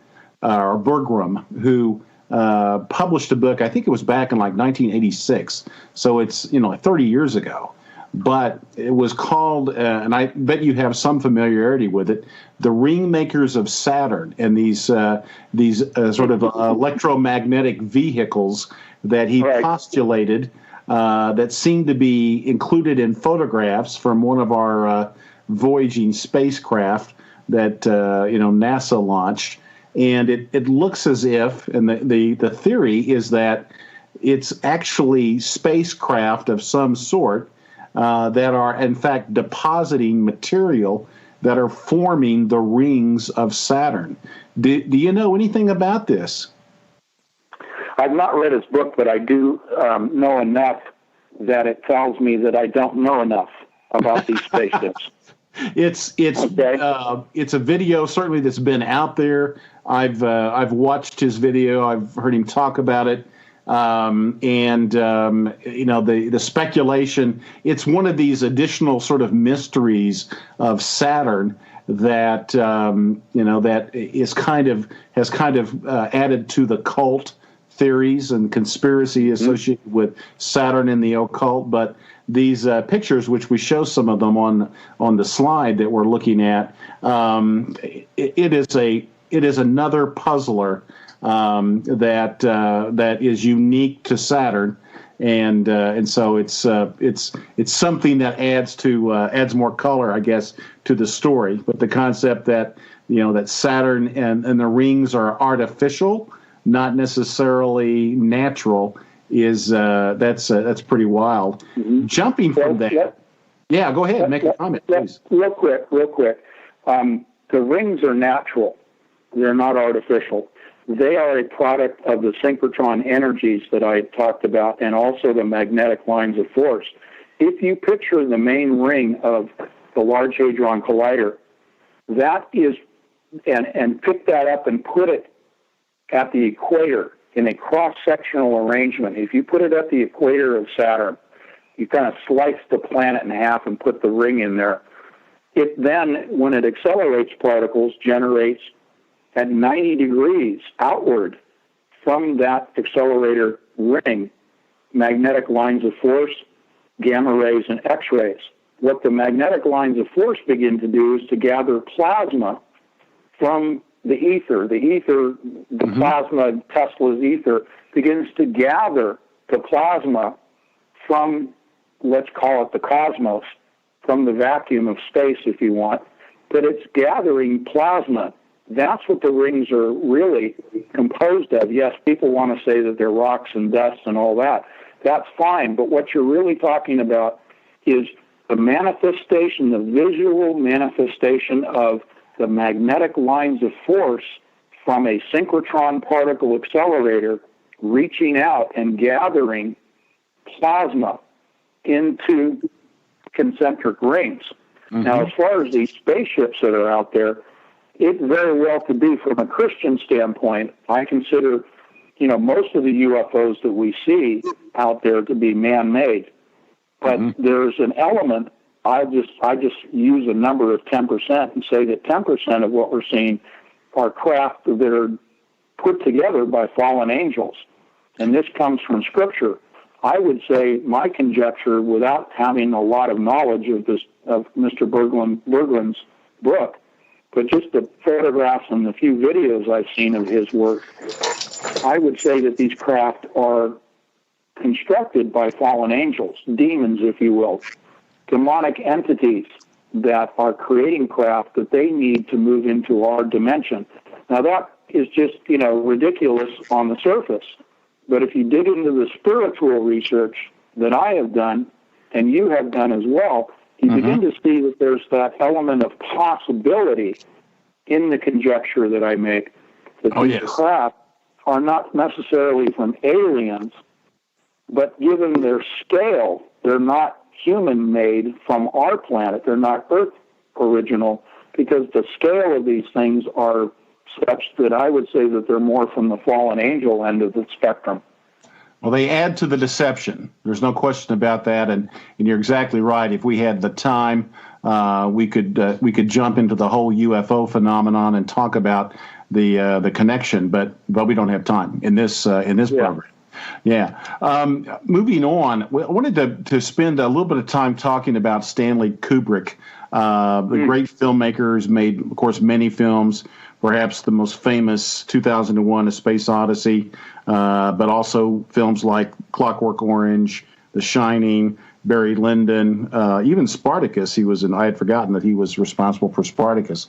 or Bergrum, who published a book. I think it was back in like 1986, so it's 30 years ago. But it was called, and I bet you have some familiarity with it, "The Ringmakers of Saturn," and these sort of electromagnetic vehicles that he postulated that seemed to be included in photographs from one of our voyaging spacecraft that NASA launched. And it looks as if, and the theory is that it's actually spacecraft of some sort that are, in fact, depositing material that are forming the rings of Saturn. Do you know anything about this? I've not read his book, but I do know enough that it tells me that I don't know enough about these spaceships. It's a video certainly that's been out there. I've watched his video. I've heard him talk about it, the speculation. It's one of these additional sort of mysteries of Saturn that that is has added to the cult theories and conspiracy associated with Saturn and the occult. But these pictures, which we show some of them on the slide that we're looking at, it is another puzzler that is unique to Saturn, and so it's something that adds more color, I guess, to the story. But the concept that that Saturn and the rings are artificial, not necessarily natural, is that's pretty wild. Mm-hmm. Jumping from that, go ahead, make a comment, please. Real quick. The rings are natural; they're not artificial. They are a product of the synchrotron energies that I talked about, and also the magnetic lines of force. If you picture the main ring of the Large Hadron Collider, that is, and pick that up and put it at the equator in a cross-sectional arrangement. If you put it at the equator of Saturn, you kind of slice the planet in half and put the ring in there. It then, when it accelerates particles, generates at 90 degrees outward from that accelerator ring magnetic lines of force, gamma rays, and X-rays. What the magnetic lines of force begin to do is to gather plasma from the ether. The plasma, Tesla's ether, begins to gather the plasma from, let's call it the cosmos, from the vacuum of space, if you want. But it's gathering plasma. That's what the rings are really composed of. Yes, people want to say that they're rocks and dust and all that. That's fine. But what you're really talking about is the manifestation, the visual manifestation of the magnetic lines of force from a synchrotron particle accelerator reaching out and gathering plasma into concentric rings. Mm-hmm. Now, as far as these spaceships that are out there, it very well could be, from a Christian standpoint, I consider, most of the UFOs that we see out there to be man-made. But there's an element, I just use a number of 10% and say that 10% of what we're seeing are craft that are put together by fallen angels. And this comes from Scripture. I would say my conjecture, without having a lot of knowledge of Mr. Berglund's book, but just the photographs and the few videos I've seen of his work, I would say that these craft are constructed by fallen angels, demons, if you will, demonic entities that are creating craft that they need to move into our dimension. Now, that is just, ridiculous on the surface. But if you dig into the spiritual research that I have done, and you have done as well, you begin to see that there's that element of possibility in the conjecture that I make, that these craft are not necessarily from aliens, but given their scale, they're not human-made from our planet. They're not Earth original, because the scale of these things are such that I would say that they're more from the fallen angel end of the spectrum. Well, they add to the deception. There's no question about that, and you're exactly right. If we had the time, we could jump into the whole UFO phenomenon and talk about the connection, but we don't have time in this program. Yeah. Moving on, I wanted to spend a little bit of time talking about Stanley Kubrick, the great filmmaker who's made, of course, many films. Perhaps the most famous, 2001: A Space Odyssey, but also films like Clockwork Orange, The Shining, Barry Lyndon, even Spartacus. I had forgotten that he was responsible for Spartacus.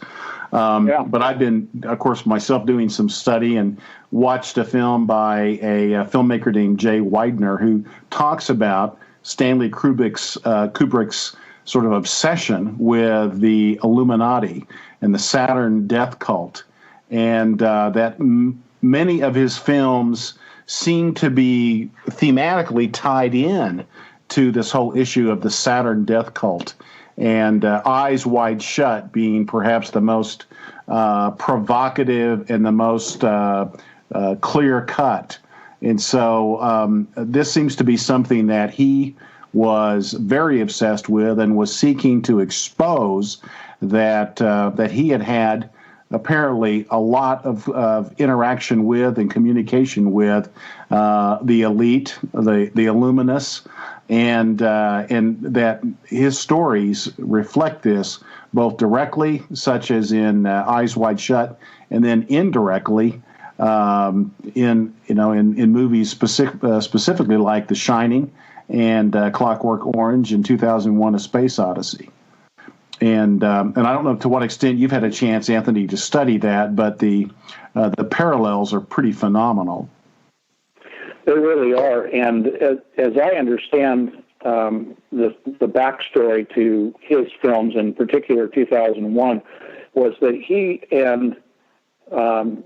But I've been, of course, myself doing some study and watched a film by a filmmaker named Jay Weidner, who talks about Stanley Kubrick's sort of obsession with the Illuminati and the Saturn death cult, and that many of his films seem to be thematically tied in to this whole issue of the Saturn death cult, and Eyes Wide Shut being perhaps the most provocative and the most clear cut. And so this seems to be something that he was very obsessed with and was seeking to expose, that he had apparently a lot of interaction with and communication with the elite, the Illuminists, and that his stories reflect this both directly, such as in Eyes Wide Shut, and then indirectly in movies specifically like The Shining and Clockwork Orange and 2001: A Space Odyssey. And I don't know to what extent you've had a chance, Anthony, to study that, but the parallels are pretty phenomenal. They really are, and as I understand the backstory to his films, in particular 2001, was that he and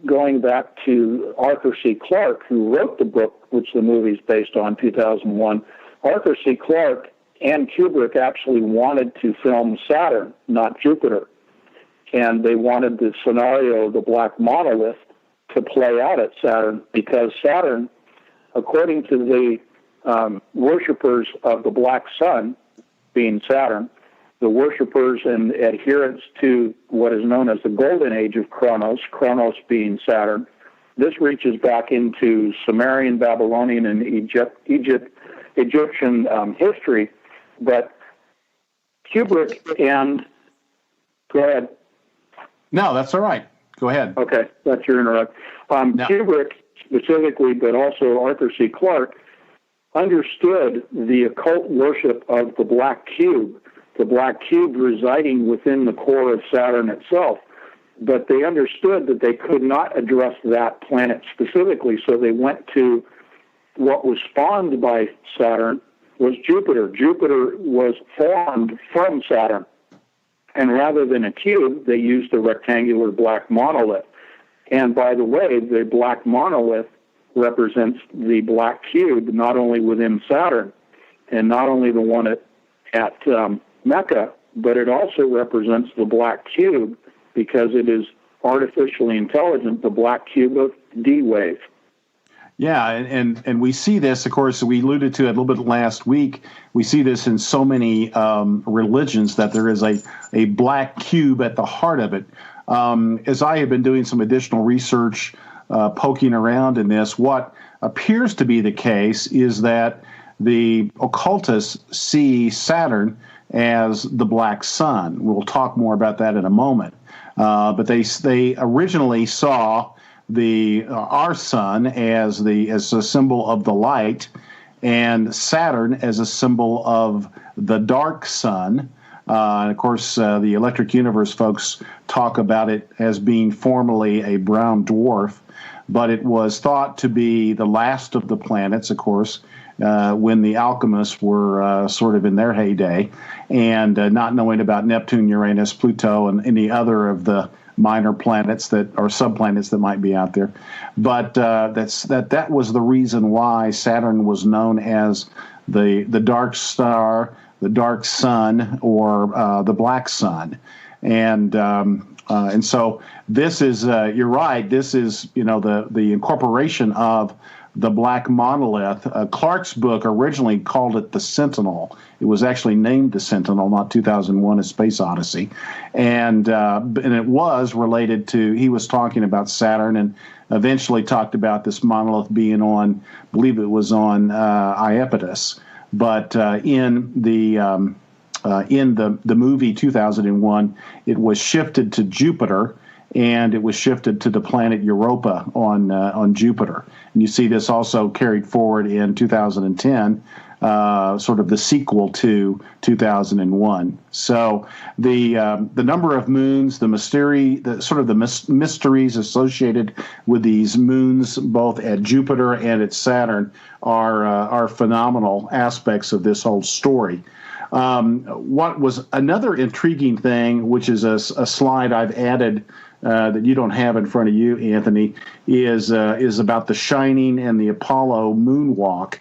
going back to Arthur C. Clarke, who wrote the book which the movie's based on, 2001, Arthur C. Clarke and Kubrick actually wanted to film Saturn, not Jupiter. And they wanted the scenario of the black monolith to play out at Saturn, because Saturn, according to the worshippers of the black sun, being Saturn, the worshippers and adherents to what is known as the golden age of Kronos, Kronos being Saturn, this reaches back into Sumerian, Babylonian, and Egyptian history. But Kubrick and... Go ahead. No, that's all right. Go ahead. Okay, that's your interrupt. No. Kubrick specifically, but also Arthur C. Clarke, understood the occult worship of the black cube residing within the core of Saturn itself. But they understood that they could not address that planet specifically, so they went to what was spawned by Saturn, was Jupiter. Jupiter was formed from Saturn. And rather than a cube, they used a rectangular black monolith. And by the way, the black monolith represents the black cube, not only within Saturn, and not only the one at Mecca, but it also represents the black cube because it is artificially intelligent, the black cube of D-Wave. Yeah, and we see this, of course, we alluded to it a little bit last week. We see this in so many religions, that there is a black cube at the heart of it. As I have been doing some additional research, poking around in this, what appears to be the case is that the occultists see Saturn as the black sun. We'll talk more about that in a moment. But they originally saw our sun as a symbol of the light, and Saturn as a symbol of the dark sun. And of course, the Electric Universe folks talk about it as being formerly a brown dwarf, but it was thought to be the last of the planets, of course, when the alchemists were sort of in their heyday, and not knowing about Neptune, Uranus, Pluto, and any other of the minor planets that or subplanets that might be out there. But that was the reason why Saturn was known as the dark star, the dark sun, or the black sun. And so this is you're right. This is the incorporation of the black monolith. Clarke's book originally called it the Sentinel. It was actually named the Sentinel, not 2001: A Space Odyssey. And it was related to, he was talking about Saturn, and eventually talked about this monolith being on, I believe it was on Iapetus. But in the movie 2001, it was shifted to Jupiter, and it was shifted to the planet Europa on Jupiter. And you see this also carried forward in 2010 sort of the sequel to 2001. So the number of moons, the mysteries associated with these moons, both at Jupiter and at Saturn, are phenomenal aspects of this whole story. What was another intriguing thing, which is a slide I've added that you don't have in front of you, Anthony, is about the Shining and the Apollo moonwalk.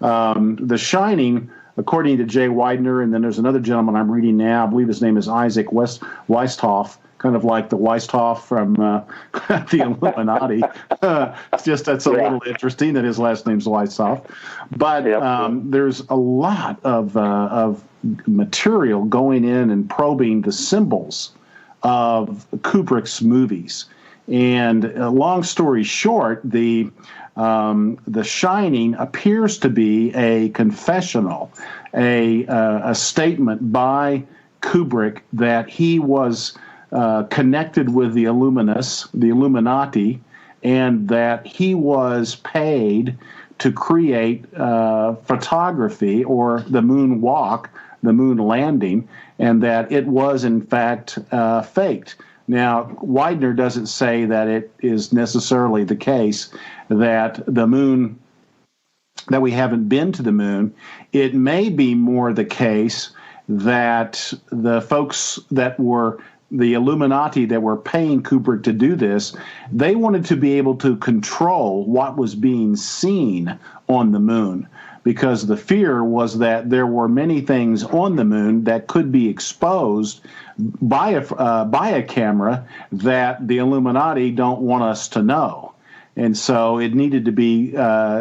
The Shining, according to Jay Widener, and then there's another gentleman I'm reading now, I believe his name is Isaac Weisthoff, kind of like the Weisthoff from the Illuminati. That's a little interesting that his last name's Weisthoff. But there's a lot of material going in and probing the symbols of Kubrick's movies. And long story short, the Shining appears to be a confessional, a statement by Kubrick that he was connected with the Illuminati, and that he was paid to create photography, or the moonwalk, the moon landing, and that it was in fact faked. Now, Widener doesn't say that it is necessarily the case that the moon, that we haven't been to the moon. It may be more the case that the folks that were the Illuminati that were paying Kubrick to do this, they wanted to be able to control what was being seen on the moon, because the fear was that there were many things on the moon that could be exposed by a camera that the Illuminati don't want us to know. And so it needed to be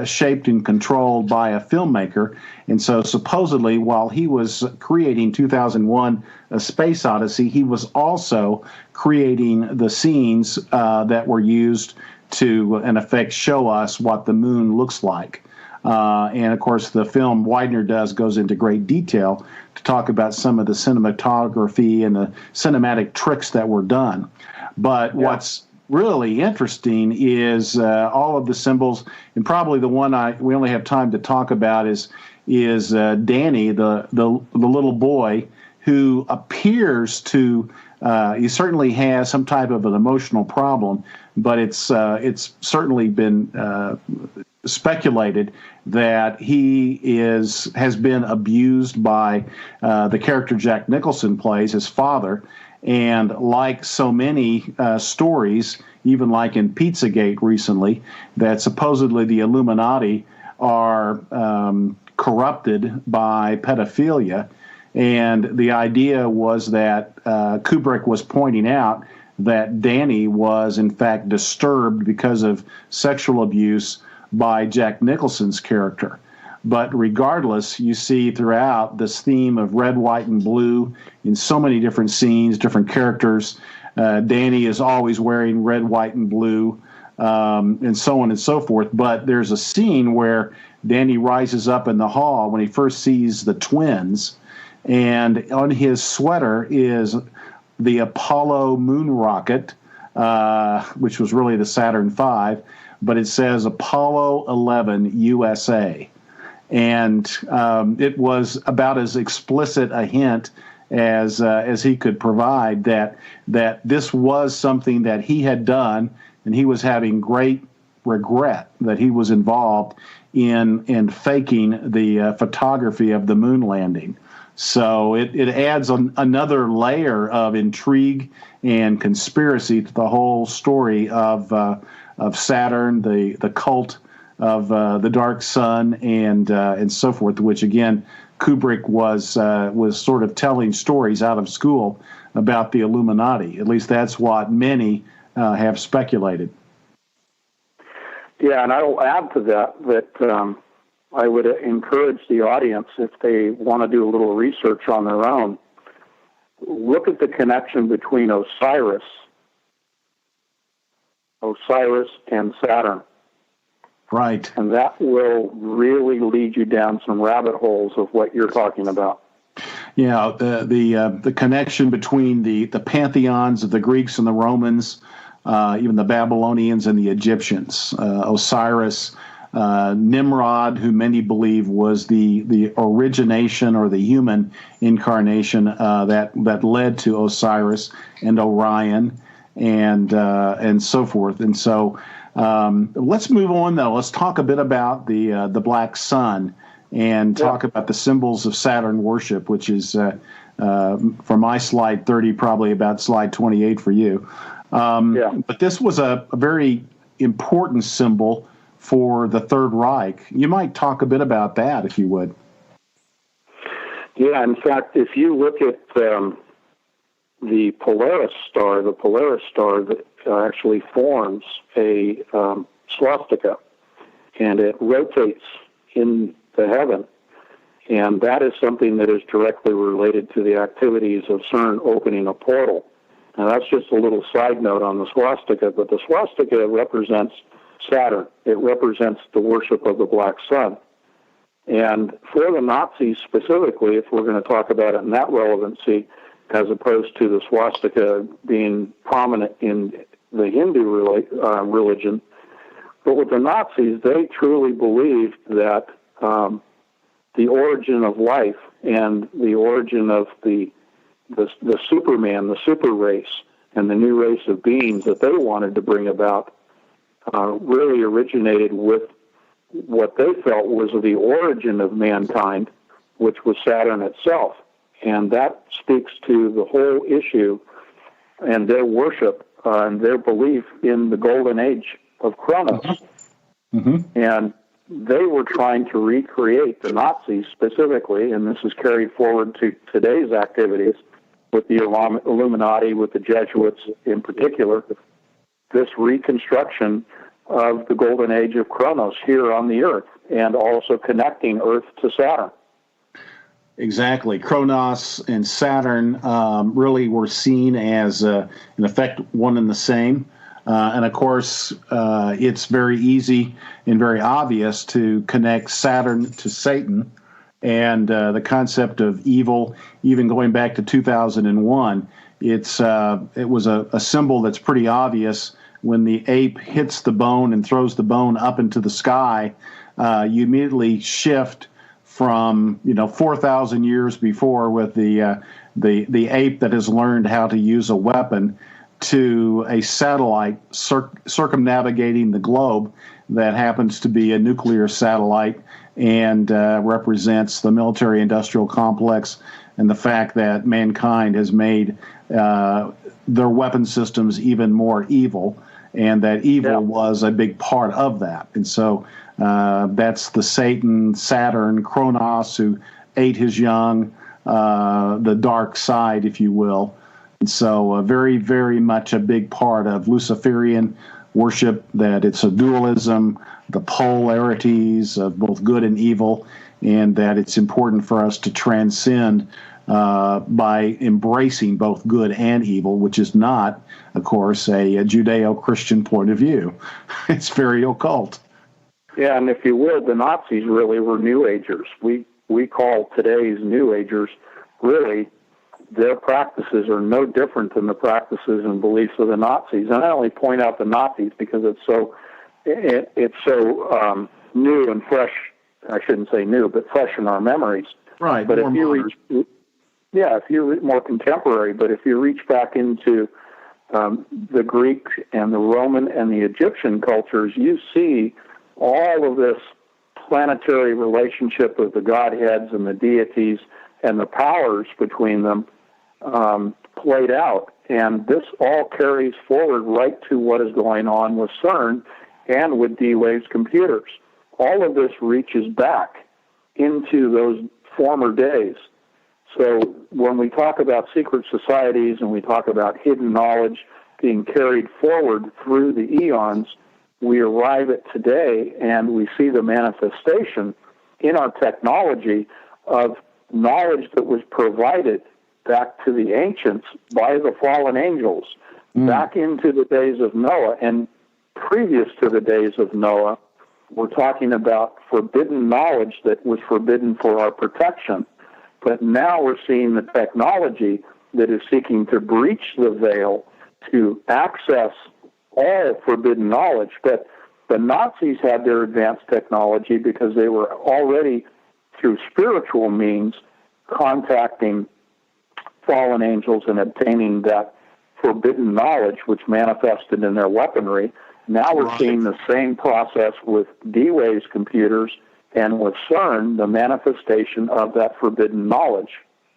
shaped and controlled by a filmmaker. And so supposedly, while he was creating 2001: A Space Odyssey, he was also creating the scenes that were used to, in effect, show us what the moon looks like. And, of course, the film Widener goes into great detail to talk about some of the cinematography and the cinematic tricks that were done. But what's really interesting is all of the symbols, and probably the one we only have time to talk about is Danny, the little boy, who appears to he certainly has some type of an emotional problem, but it's certainly been speculated that he has been abused by the character Jack Nicholson plays, his father. And like so many stories, even like in Pizzagate recently, that supposedly the Illuminati are corrupted by pedophilia. And the idea was that Kubrick was pointing out that Danny was, in fact, disturbed because of sexual abuse by Jack Nicholson's character. But regardless, you see throughout this theme of red, white, and blue in so many different scenes, different characters. Danny is always wearing red, white, and blue, and so on and so forth. But there's a scene where Danny rises up in the hall when he first sees the twins, and on his sweater is the Apollo moon rocket, which was really the Saturn V, but it says Apollo 11 USA. And it was about as explicit a hint as he could provide that this was something that he had done, and he was having great regret that he was involved in faking the photography of the moon landing. So it adds another layer of intrigue and conspiracy to the whole story of Saturn, the cult of the dark sun, and so forth. Which again, Kubrick was sort of telling stories out of school about the Illuminati. At least that's what many have speculated. Yeah, and I will add to that I would encourage the audience, if they want to do a little research on their own, look at the connection between Osiris and Saturn. Right. And that will really lead you down some rabbit holes of what you're talking about. Yeah, the connection between the pantheons of the Greeks and the Romans, even the Babylonians and the Egyptians. Osiris Nimrod, who many believe was the origination or the human incarnation that led to Osiris and Orion and so forth. And so let's move on, though. Let's talk a bit about the black sun and talk about the symbols of Saturn worship, which is for my slide 30, probably about slide 28 for you. But this was a very important symbol for the Third Reich. You might talk a bit about that, if you would. Yeah, in fact, if you look at the Polaris star that actually forms a swastika, and it rotates in the heaven, and that is something that is directly related to the activities of CERN opening a portal. Now, that's just a little side note on the swastika, but the swastika represents Saturn. It represents the worship of the black sun. And for the Nazis specifically, if we're going to talk about it in that relevancy, as opposed to the swastika being prominent in the Hindu religion, but with the Nazis, they truly believed that the origin of life and the origin of the Superman, the super race, and the new race of beings that they wanted to bring about really originated with what they felt was the origin of mankind, which was Saturn itself. And that speaks to the whole issue and their worship and their belief in the golden age of Kronos. And they were trying to recreate, the Nazis specifically, and this is carried forward to today's activities with the Illuminati, with the Jesuits in particular, this reconstruction of the golden age of Kronos here on the Earth, and also connecting Earth to Saturn. Exactly. Kronos and Saturn really were seen as, in effect, one and the same. And, of course, it's very easy and very obvious to connect Saturn to Satan, and the concept of evil, even going back to 2001. It was a symbol that's pretty obvious. When the ape hits the bone and throws the bone up into the sky, you immediately shift from 4,000 years before with the ape that has learned how to use a weapon to a satellite circumnavigating the globe that happens to be a nuclear satellite and represents the military-industrial complex and the fact that mankind has made their weapon systems even more evil, and that evil was a big part of that. And so that's the Saturn, Kronos, who ate his young, the dark side, if you will. And so very, very much a big part of Luciferian worship, that it's a dualism, the polarities of both good and evil, and that it's important for us to transcend by embracing both good and evil, which is not, of course, a Judeo-Christian point of view. It's very occult. Yeah, and if you would, the Nazis really were New Agers. We call today's New Agers, really, their practices are no different than the practices and beliefs of the Nazis. And I only point out the Nazis because it's so new and fresh. I shouldn't say new, but fresh in our memories. Right. But if you're more contemporary, but if you reach back into the Greek and the Roman and the Egyptian cultures, you see all of this planetary relationship of the godheads and the deities and the powers between them played out. And this all carries forward right to what is going on with CERN and with D-Wave's computers. All of this reaches back into those former days. So when we talk about secret societies and we talk about hidden knowledge being carried forward through the eons, we arrive at today and we see the manifestation in our technology of knowledge that was provided back to the ancients by the fallen angels, back into the days of Noah. And previous to the days of Noah, we're talking about forbidden knowledge that was forbidden for our protection. But now we're seeing the technology that is seeking to breach the veil to access all forbidden knowledge. But The Nazis had their advanced technology because they were already, through spiritual means, contacting fallen angels and obtaining that forbidden knowledge, which manifested in their weaponry. Now we're seeing the same process with D-Wave's computers and with CERN, the manifestation of that forbidden knowledge.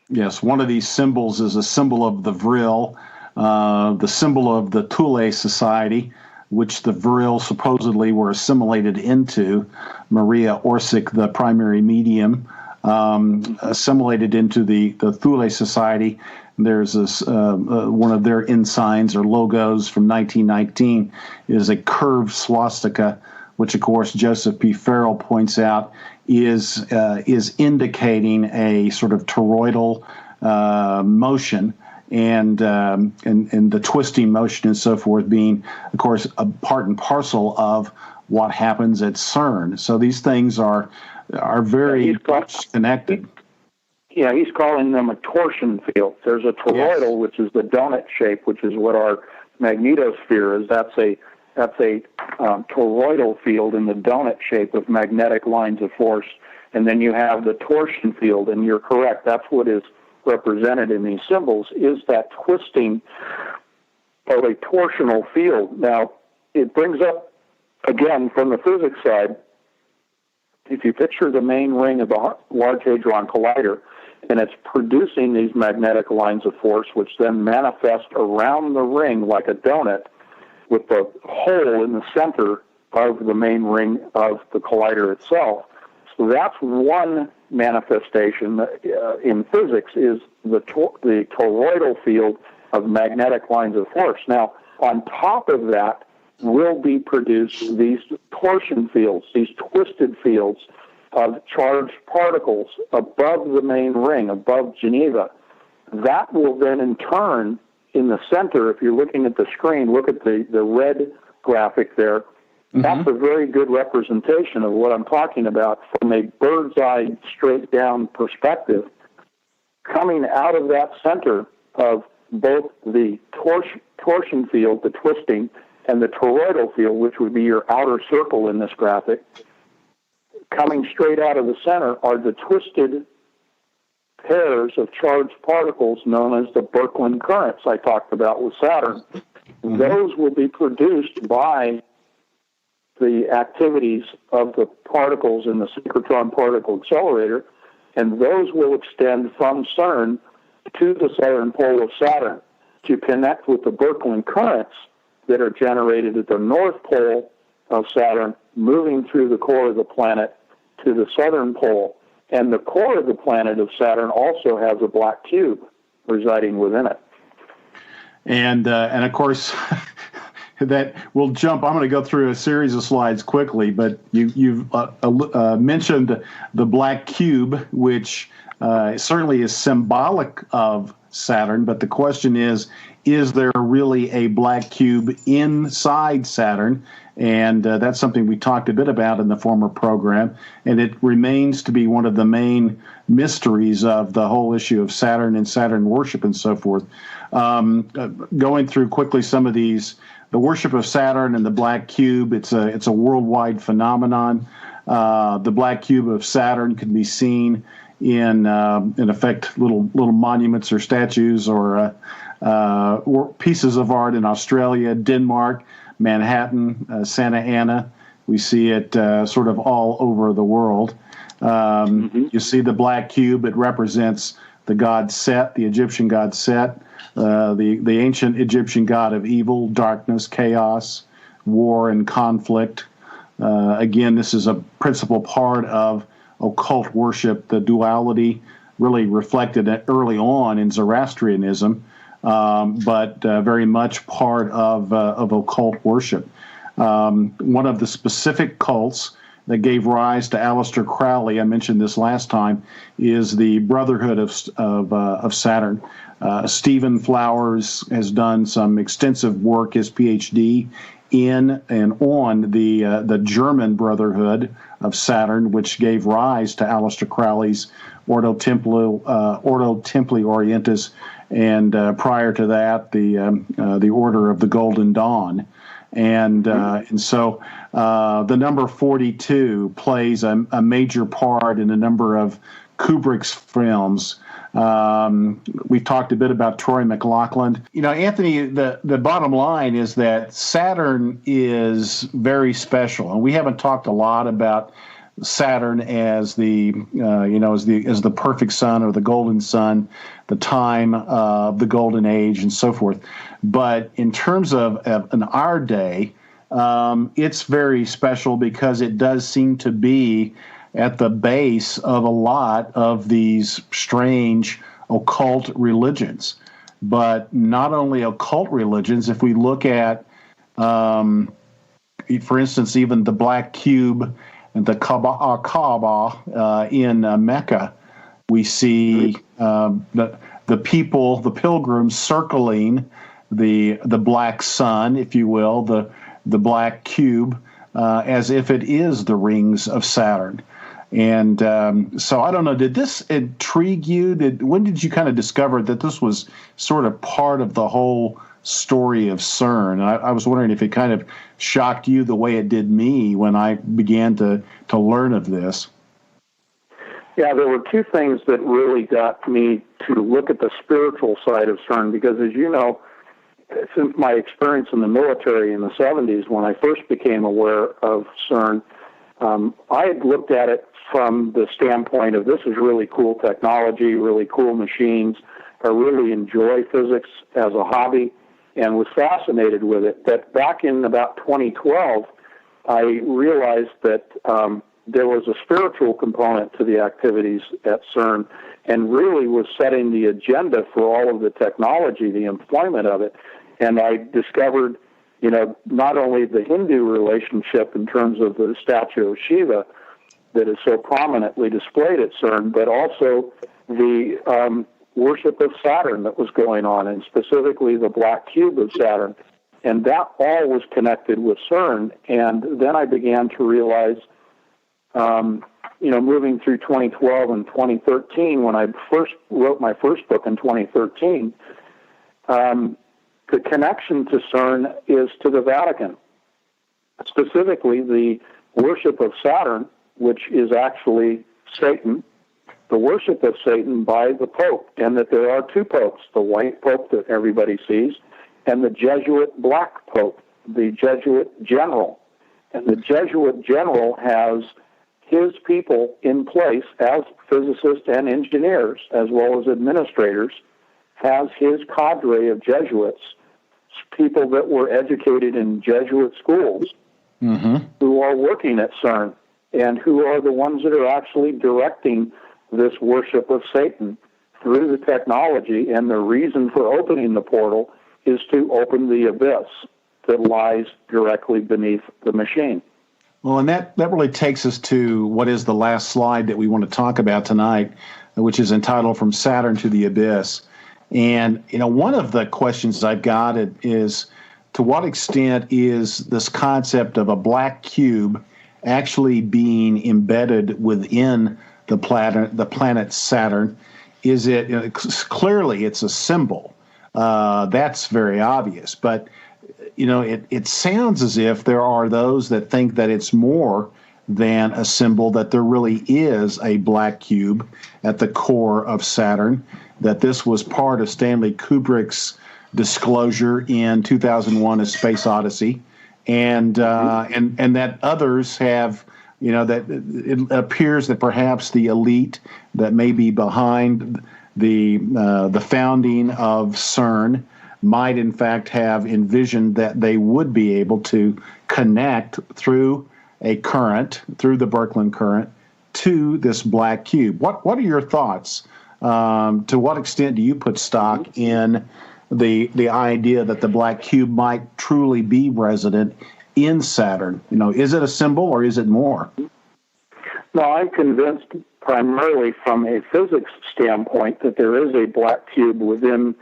Yes, one of these symbols is a symbol of the Vril, the symbol of the Thule Society, which the Vril supposedly were assimilated into. Maria Orsic, the primary medium, assimilated into the Thule Society. There's this one of their ensigns or logos from 1919 is a curved swastika, which of course Joseph P. Farrell points out is indicating a sort of toroidal motion, and the twisting motion and so forth being, of course, a part and parcel of what happens at CERN. So these things are very much connected. Yeah, he's calling them a torsion field. There's a toroidal, yes, which is the donut shape, which is what our magnetosphere is. That's a toroidal field in the donut shape of magnetic lines of force. And then you have the torsion field, and you're correct. That's what is represented in these symbols, is that twisting of a torsional field. Now, it brings up, again, from the physics side, if you picture the main ring of the Large Hadron Collider, and it's producing these magnetic lines of force, which then manifest around the ring like a donut, with the hole in the center of the main ring of the collider itself. So that's one manifestation in physics, is the toroidal field of magnetic lines of force. Now, on top of that will be produced these torsion fields, these twisted fields of charged particles above the main ring, above Geneva. That will then in turn, in the center, if you're looking at the screen, look at the red graphic there. Mm-hmm. That's a very good representation of what I'm talking about from a bird's eye, straight down perspective. Coming out of that center of both the torsion field, the twisting, and the toroidal field, which would be your outer circle in this graphic, coming straight out of the center are the twisted pairs of charged particles known as the Birkeland currents I talked about with Saturn. Mm-hmm. Those will be produced by the activities of the particles in the synchrotron particle accelerator, and those will extend from CERN to the southern pole of Saturn to connect with the Birkeland currents that are generated at the north pole of Saturn, moving through the core of the planet to the southern pole. And the core of the planet of Saturn also has a black cube residing within it. And of course, that we'll jump. I'm going to go through a series of slides quickly, but you've mentioned the black cube, which certainly is symbolic of Saturn. But the question is there really a black cube inside Saturn? And that's something we talked a bit about in the former program, and it remains to be one of the main mysteries of the whole issue of Saturn and Saturn worship and so forth. Going through quickly some of these, the worship of Saturn and the black cube, it's a worldwide phenomenon. The black cube of Saturn can be seen in effect, little monuments or statues or pieces of art in Australia, Denmark, Manhattan, Santa Ana. We see it sort of all over the world. You see the black cube. It represents the god Set, the Egyptian god Set, the ancient Egyptian god of evil, darkness, chaos, war, and conflict. Again, this is a principal part of occult worship, the duality really reflected early on in Zoroastrianism, but very much part of occult worship. One of the specific cults that gave rise to Aleister Crowley, I mentioned this last time, is the Brotherhood of Saturn. Stephen Flowers has done some extensive work, his PhD, in and on the German Brotherhood of Saturn, which gave rise to Aleister Crowley's Ordo Templi Orientis, and prior to that, the Order of the Golden Dawn. And so the number 42 plays a major part in a number of Kubrick's films. We've talked a bit about Troy McLaughlin. Anthony, the bottom line is that Saturn is very special, and we haven't talked a lot about Saturn as the as the perfect sun or the golden sun, the time of the golden age, and so forth. But in terms of in our day, it's very special because it does seem to be at the base of a lot of these strange occult religions. But not only occult religions, if we look at, for instance, even the black cube and the Kaaba in Mecca, we see the people, the pilgrims, circling the black sun, if you will, the black cube, as if it is the rings of Saturn. And so I don't know, did this intrigue you? When did you kind of discover that this was sort of part of the whole story of CERN? I was wondering if it kind of shocked you the way it did me when I began to learn of this. Yeah, there were two things that really got me to look at the spiritual side of CERN, because as you know, since my experience in the military in the 70s, when I first became aware of CERN, I had looked at it from the standpoint of this is really cool technology, really cool machines. I really enjoy physics as a hobby and was fascinated with it. But back in about 2012, I realized that there was a spiritual component to the activities at CERN and really was setting the agenda for all of the technology, the employment of it. And I discovered, not only the Hindu relationship in terms of the statue of Shiva that is so prominently displayed at CERN, but also the worship of Saturn that was going on, and specifically the black cube of Saturn. And that all was connected with CERN. And then I began to realize, moving through 2012 and 2013, when I first wrote my first book in 2013, the connection to CERN is to the Vatican, specifically the worship of Saturn, which is actually Satan, the worship of Satan by the Pope, and that there are two popes, the white Pope that everybody sees, and the Jesuit black Pope, the Jesuit general. And the Jesuit general has his people in place as physicists and engineers, as well as administrators, has his cadre of Jesuits, people that were educated in Jesuit schools, who are working at CERN, and who are the ones that are actually directing this worship of Satan through the technology. And the reason for opening the portal is to open the abyss that lies directly beneath the machine. Well, and that really takes us to what is the last slide that we want to talk about tonight, which is entitled From Saturn to the Abyss. And, one of the questions I've got is, to what extent is this concept of a black cube actually being embedded within the planet Saturn? Is it, clearly it's a symbol. That's very obvious. But, it sounds as if there are those that think that it's more than a symbol, that there really is a black cube at the core of Saturn, that this was part of Stanley Kubrick's disclosure in 2001: A Space Odyssey, and that others have, that it appears that perhaps the elite that may be behind the founding of CERN might in fact have envisioned that they would be able to connect through a current, through the Birkeland current, to this black cube. What are your thoughts? To what extent do you put stock in the idea that the black cube might truly be resident in Saturn? Is it a symbol or is it more? No, I'm convinced primarily from a physics standpoint that there is a black cube within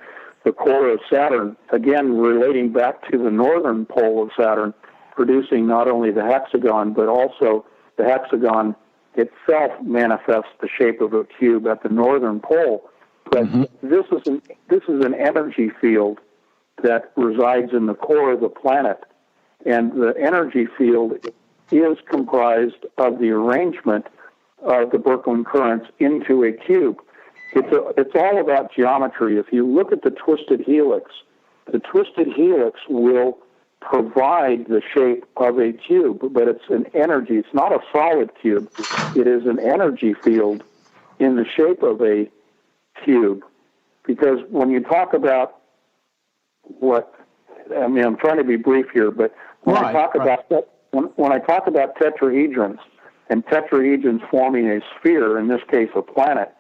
the core of Saturn, again, relating back to the northern pole of Saturn, producing not only the hexagon, but also the hexagon itself manifests the shape of a cube at the northern pole. But this is an energy field that resides in the core of the planet, And the energy field is comprised of the arrangement of the Birkeland currents into a cube. It's all about geometry. If you look at the twisted helix will provide the shape of a cube, but it's an energy. It's not a solid cube. It is an energy field in the shape of a cube. Because when you talk about I'm trying to be brief here, but when I talk about tetrahedrons and tetrahedrons forming a sphere, in this case a planet,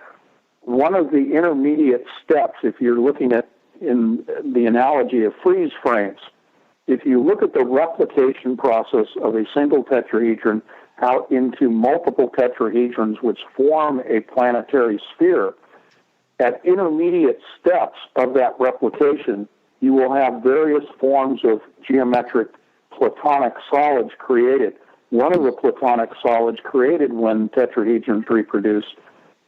one of the intermediate steps, if you're looking at in the analogy of freeze frames, if you look at the replication process of a single tetrahedron out into multiple tetrahedrons which form a planetary sphere, at intermediate steps of that replication, you will have various forms of geometric platonic solids created. One of the platonic solids created when tetrahedrons reproduce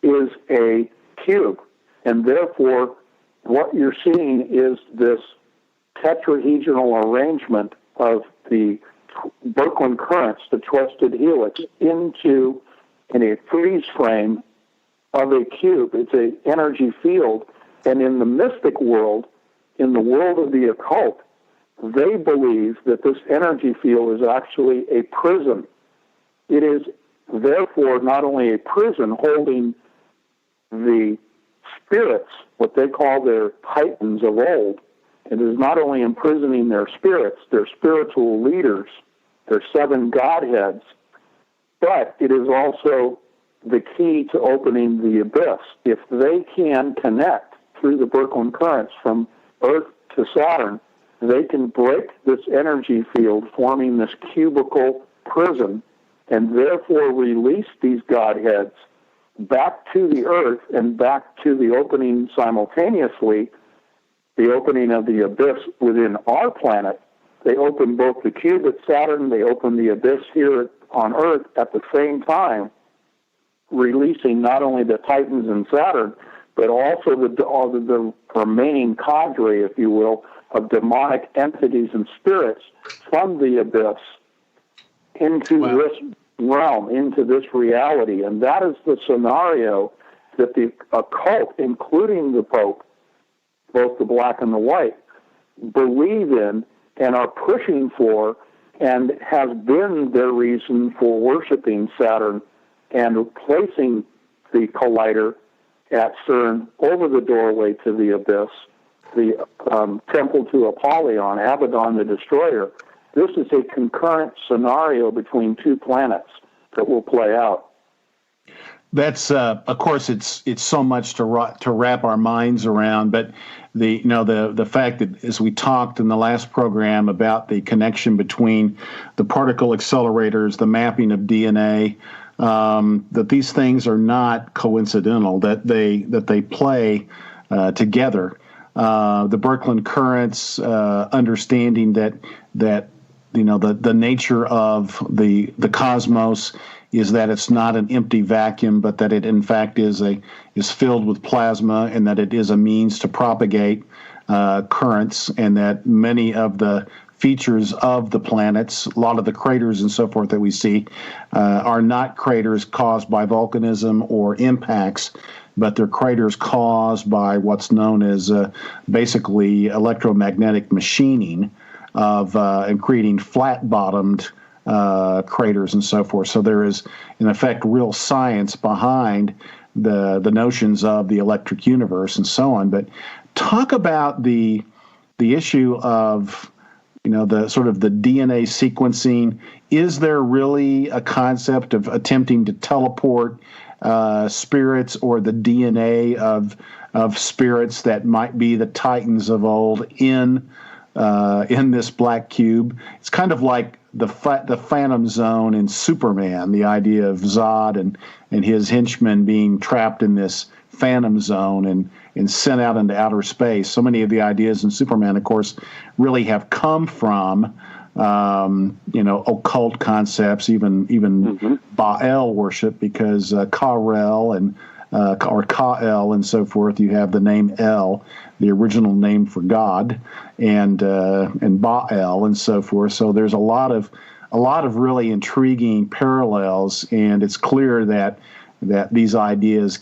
is a cube, and therefore what you're seeing is this tetrahedral arrangement of the Birkeland currents, the twisted helix, in a freeze frame of a cube. It's an energy field, and in the mystic world, in the world of the occult, they believe that this energy field is actually a prism. It is therefore not only a prison holding the spirits, what they call their titans of old. It is not only imprisoning their spirits, their spiritual leaders, their seven godheads, but it is also the key to opening the abyss. If they can connect through the Birkeland currents from Earth to Saturn, they can break this energy field, forming this cubical prison, and therefore release these godheads back to the Earth and back to the opening simultaneously, the opening of the abyss within our planet. They open both the cube at Saturn, they open the abyss here on Earth at the same time, releasing not only the Titans and Saturn, but also the remaining cadre, if you will, of demonic entities and spirits from the abyss into this realm, into this reality. And that is the scenario that the occult, including the Pope, both the black and the white, believe in and are pushing for, and has been their reason for worshiping Saturn and placing the collider at CERN over the doorway to the abyss, the temple to Apollyon, Abaddon the Destroyer. This is a concurrent scenario between two planets that will play out. That's of course it's so much to wrap our minds around, but the fact that, as we talked in the last program about the connection between the particle accelerators, the mapping of DNA, that these things are not coincidental, that they play together. The Birkeland currents, understanding that the nature of the cosmos is that it's not an empty vacuum, but that it in fact is filled with plasma, and that it is a means to propagate currents, and that many of the features of the planets, a lot of the craters and so forth that we see, are not craters caused by volcanism or impacts, but they're craters caused by what's known as basically electromagnetic machining of and creating flat-bottomed craters and so forth. So there is, in effect, real science behind the notions of the electric universe and so on. But talk about the issue of the sort of the DNA sequencing. Is there really a concept of attempting to teleport spirits or the DNA of spirits that might be the Titans of old in this black cube? It's kind of like the Phantom Zone in Superman, the idea of Zod and his henchmen being trapped in this Phantom Zone and sent out into outer space. So many of the ideas in Superman, of course, really have come from occult concepts, even Baal worship, because Kal-El and or Ka-El and so forth. You have the name El, the original name for God, and Baal and so forth. So there's a lot of really intriguing parallels, and it's clear that these ideas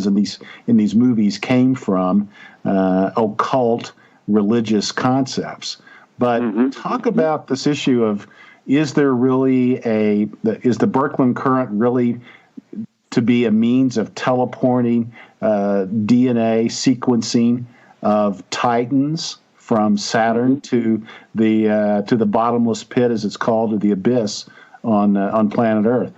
in these movies came from occult religious concepts. But talk about this issue of, is there really is the Birkeland current really to be a means of teleporting DNA sequencing of Titans from Saturn to the bottomless pit, as it's called, to the abyss on planet Earth?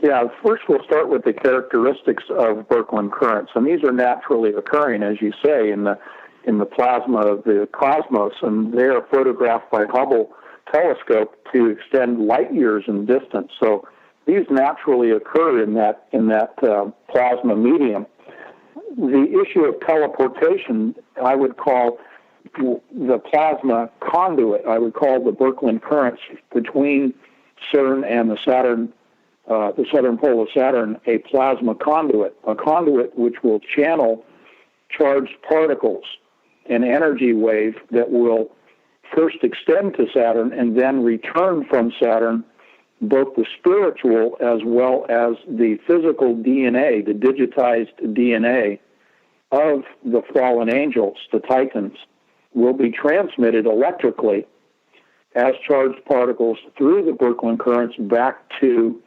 Yeah, first we'll start with the characteristics of Birkeland currents, and these are naturally occurring, as you say, in the plasma of the cosmos, and they are photographed by Hubble telescope to extend light years in distance. So these naturally occur in that plasma medium. The issue of teleportation, I would call the plasma conduit. I would call the Birkeland currents between CERN and the southern pole of Saturn a plasma conduit, a conduit which will channel charged particles, an energy wave that will first extend to Saturn and then return from Saturn, both the spiritual as well as the physical DNA, the digitized DNA of the fallen angels, the Titans, will be transmitted electrically as charged particles through the Birkeland currents back to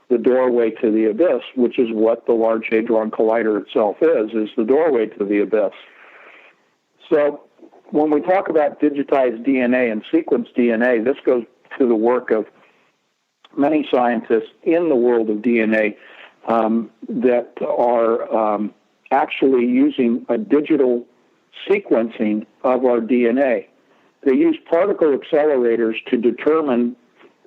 the doorway to the abyss, which is what the Large Hadron Collider itself is the doorway to the abyss. So when we talk about digitized DNA and sequenced DNA, this goes to the work of many scientists in the world of DNA that are actually using a digital sequencing of our DNA. They use particle accelerators to determine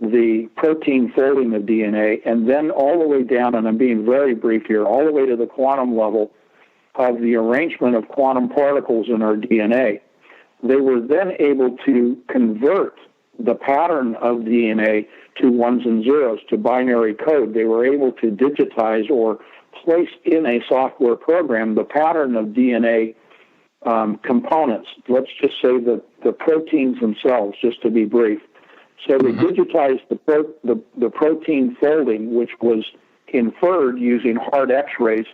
the protein folding of DNA, and then all the way down, and I'm being very brief here, all the way to the quantum level of the arrangement of quantum particles in our DNA. They were then able to convert the pattern of DNA to ones and zeros, to binary code. They were able to digitize or place in a software program the pattern of DNA components. Let's just say the proteins themselves, just to be brief. So they digitized the protein folding, which was inferred using hard X-rays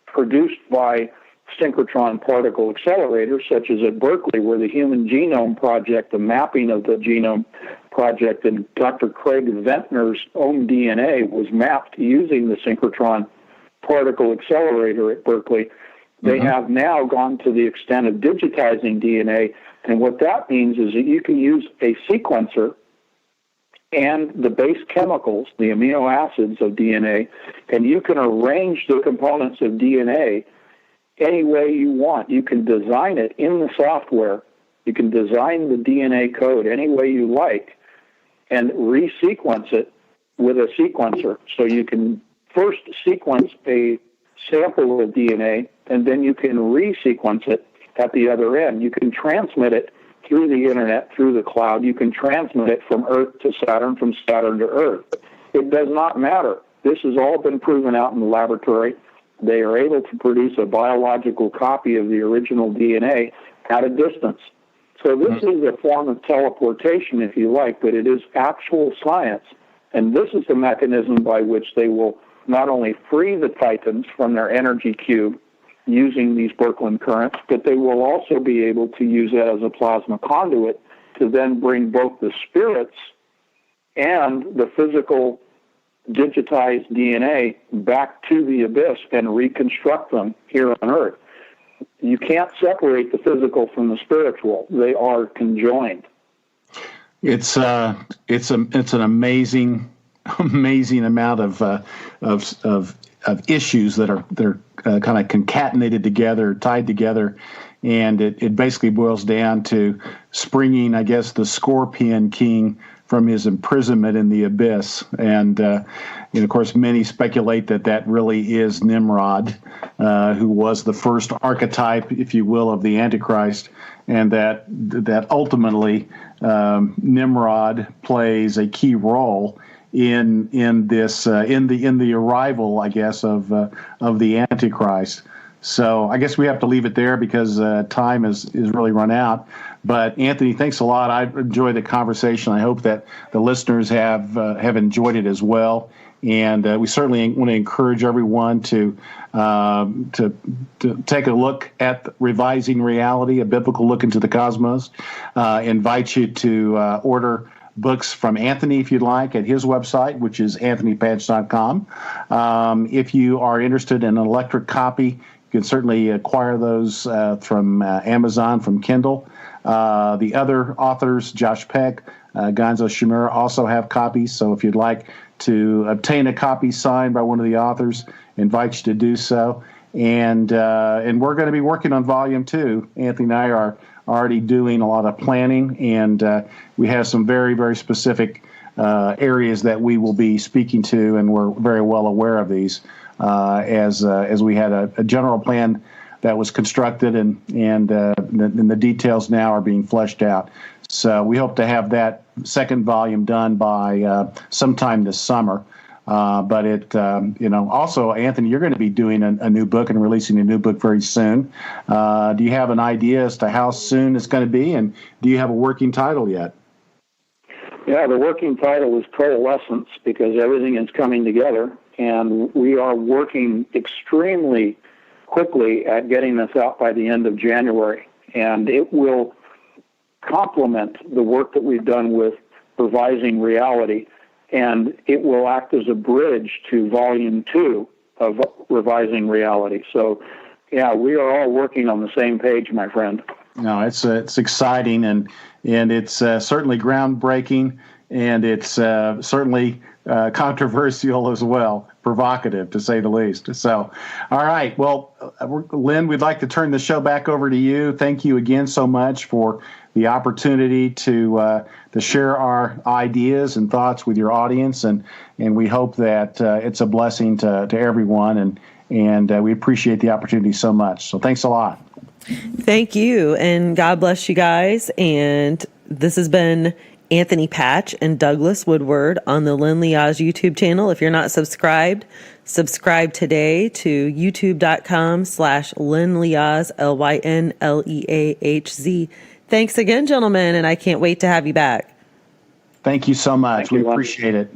produced by synchrotron particle accelerators, such as at Berkeley, where the Human Genome Project, the mapping of the genome project, and Dr. Craig Ventnor's own DNA was mapped using the synchrotron particle accelerator at Berkeley. They have now gone to the extent of digitizing DNA, and what that means is that you can use a sequencer and the base chemicals, the amino acids of DNA, and you can arrange the components of DNA any way you want. You can design it in the software. You can design the DNA code any way you like and resequence it with a sequencer. So you can first sequence a sample of DNA, and then you can resequence it at the other end. You can transmit it through the internet, through the cloud. You can transmit it from Earth to Saturn, from Saturn to Earth. It does not matter. This has all been proven out in the laboratory. They are able to produce a biological copy of the original DNA at a distance. So this is a form of teleportation, if you like, but it is actual science. And this is the mechanism by which they will not only free the Titans from their energy cube using these Birkeland currents, but they will also be able to use that as a plasma conduit to then bring both the spirits and the physical digitized DNA back to the abyss and reconstruct them here on Earth. You can't separate the physical from the spiritual. They are conjoined. It's an amazing amount of issues that are kind of concatenated together, tied together, and it basically boils down to springing, I guess, the Scorpion King from his imprisonment in the abyss. And of course, many speculate that really is Nimrod, who was the first archetype, if you will, of the Antichrist, and that ultimately Nimrod plays a key role in this in the arrival, I guess, of the Antichrist. So I guess we have to leave it there because time is really run out. But Anthony, thanks a lot. I enjoyed the conversation. I hope that the listeners have enjoyed it as well. And we certainly want to encourage everyone to take a look at Revising Reality, a biblical look into the cosmos. Invite you to order books from Anthony if you'd like at his website, which is anthonypatch.com. If you are interested in an electric copy, you can certainly acquire those from Amazon, from Kindle. The other authors, Josh Peck, Gonzo Shimura, also have copies. So if you'd like to obtain a copy signed by one of the authors, invite you to do so. And we're going to be working on Volume 2. Anthony and I are already doing a lot of planning, and we have some very, very specific areas that we will be speaking to, and we're very well aware of these as we had a general plan that was constructed, and the details now are being fleshed out. So we hope to have that second volume done by sometime this summer. But it, also, Anthony, you're going to be doing a new book and releasing a new book very soon. Do you have an idea as to how soon it's going to be, and do you have a working title yet? Yeah, the working title is Coalescence, because everything is coming together, and we are working extremely quickly at getting this out by the end of January, and it will complement the work that we've done with Revising Reality, and it will act as a bridge to Volume 2 of Revising Reality. So, yeah, we are all working on the same page, my friend. No, it's exciting, and it's certainly groundbreaking, and it's certainly controversial as well, provocative to say the least. So, all right. Well, Lynn, we'd like to turn the show back over to you. Thank you again so much for the opportunity to share our ideas and thoughts with your audience, and we hope that it's a blessing to everyone, and we appreciate the opportunity so much. So thanks a lot. Thank you, and God bless you guys. And this has been Anthony Patch and Douglas Woodward on the Lynn Liaz YouTube channel. If you're not subscribed, subscribe today to youtube.com/Lynn Liaz, LYNLEAHZ. Thanks again, gentlemen, and I can't wait to have you back. Thank you so much. We appreciate it.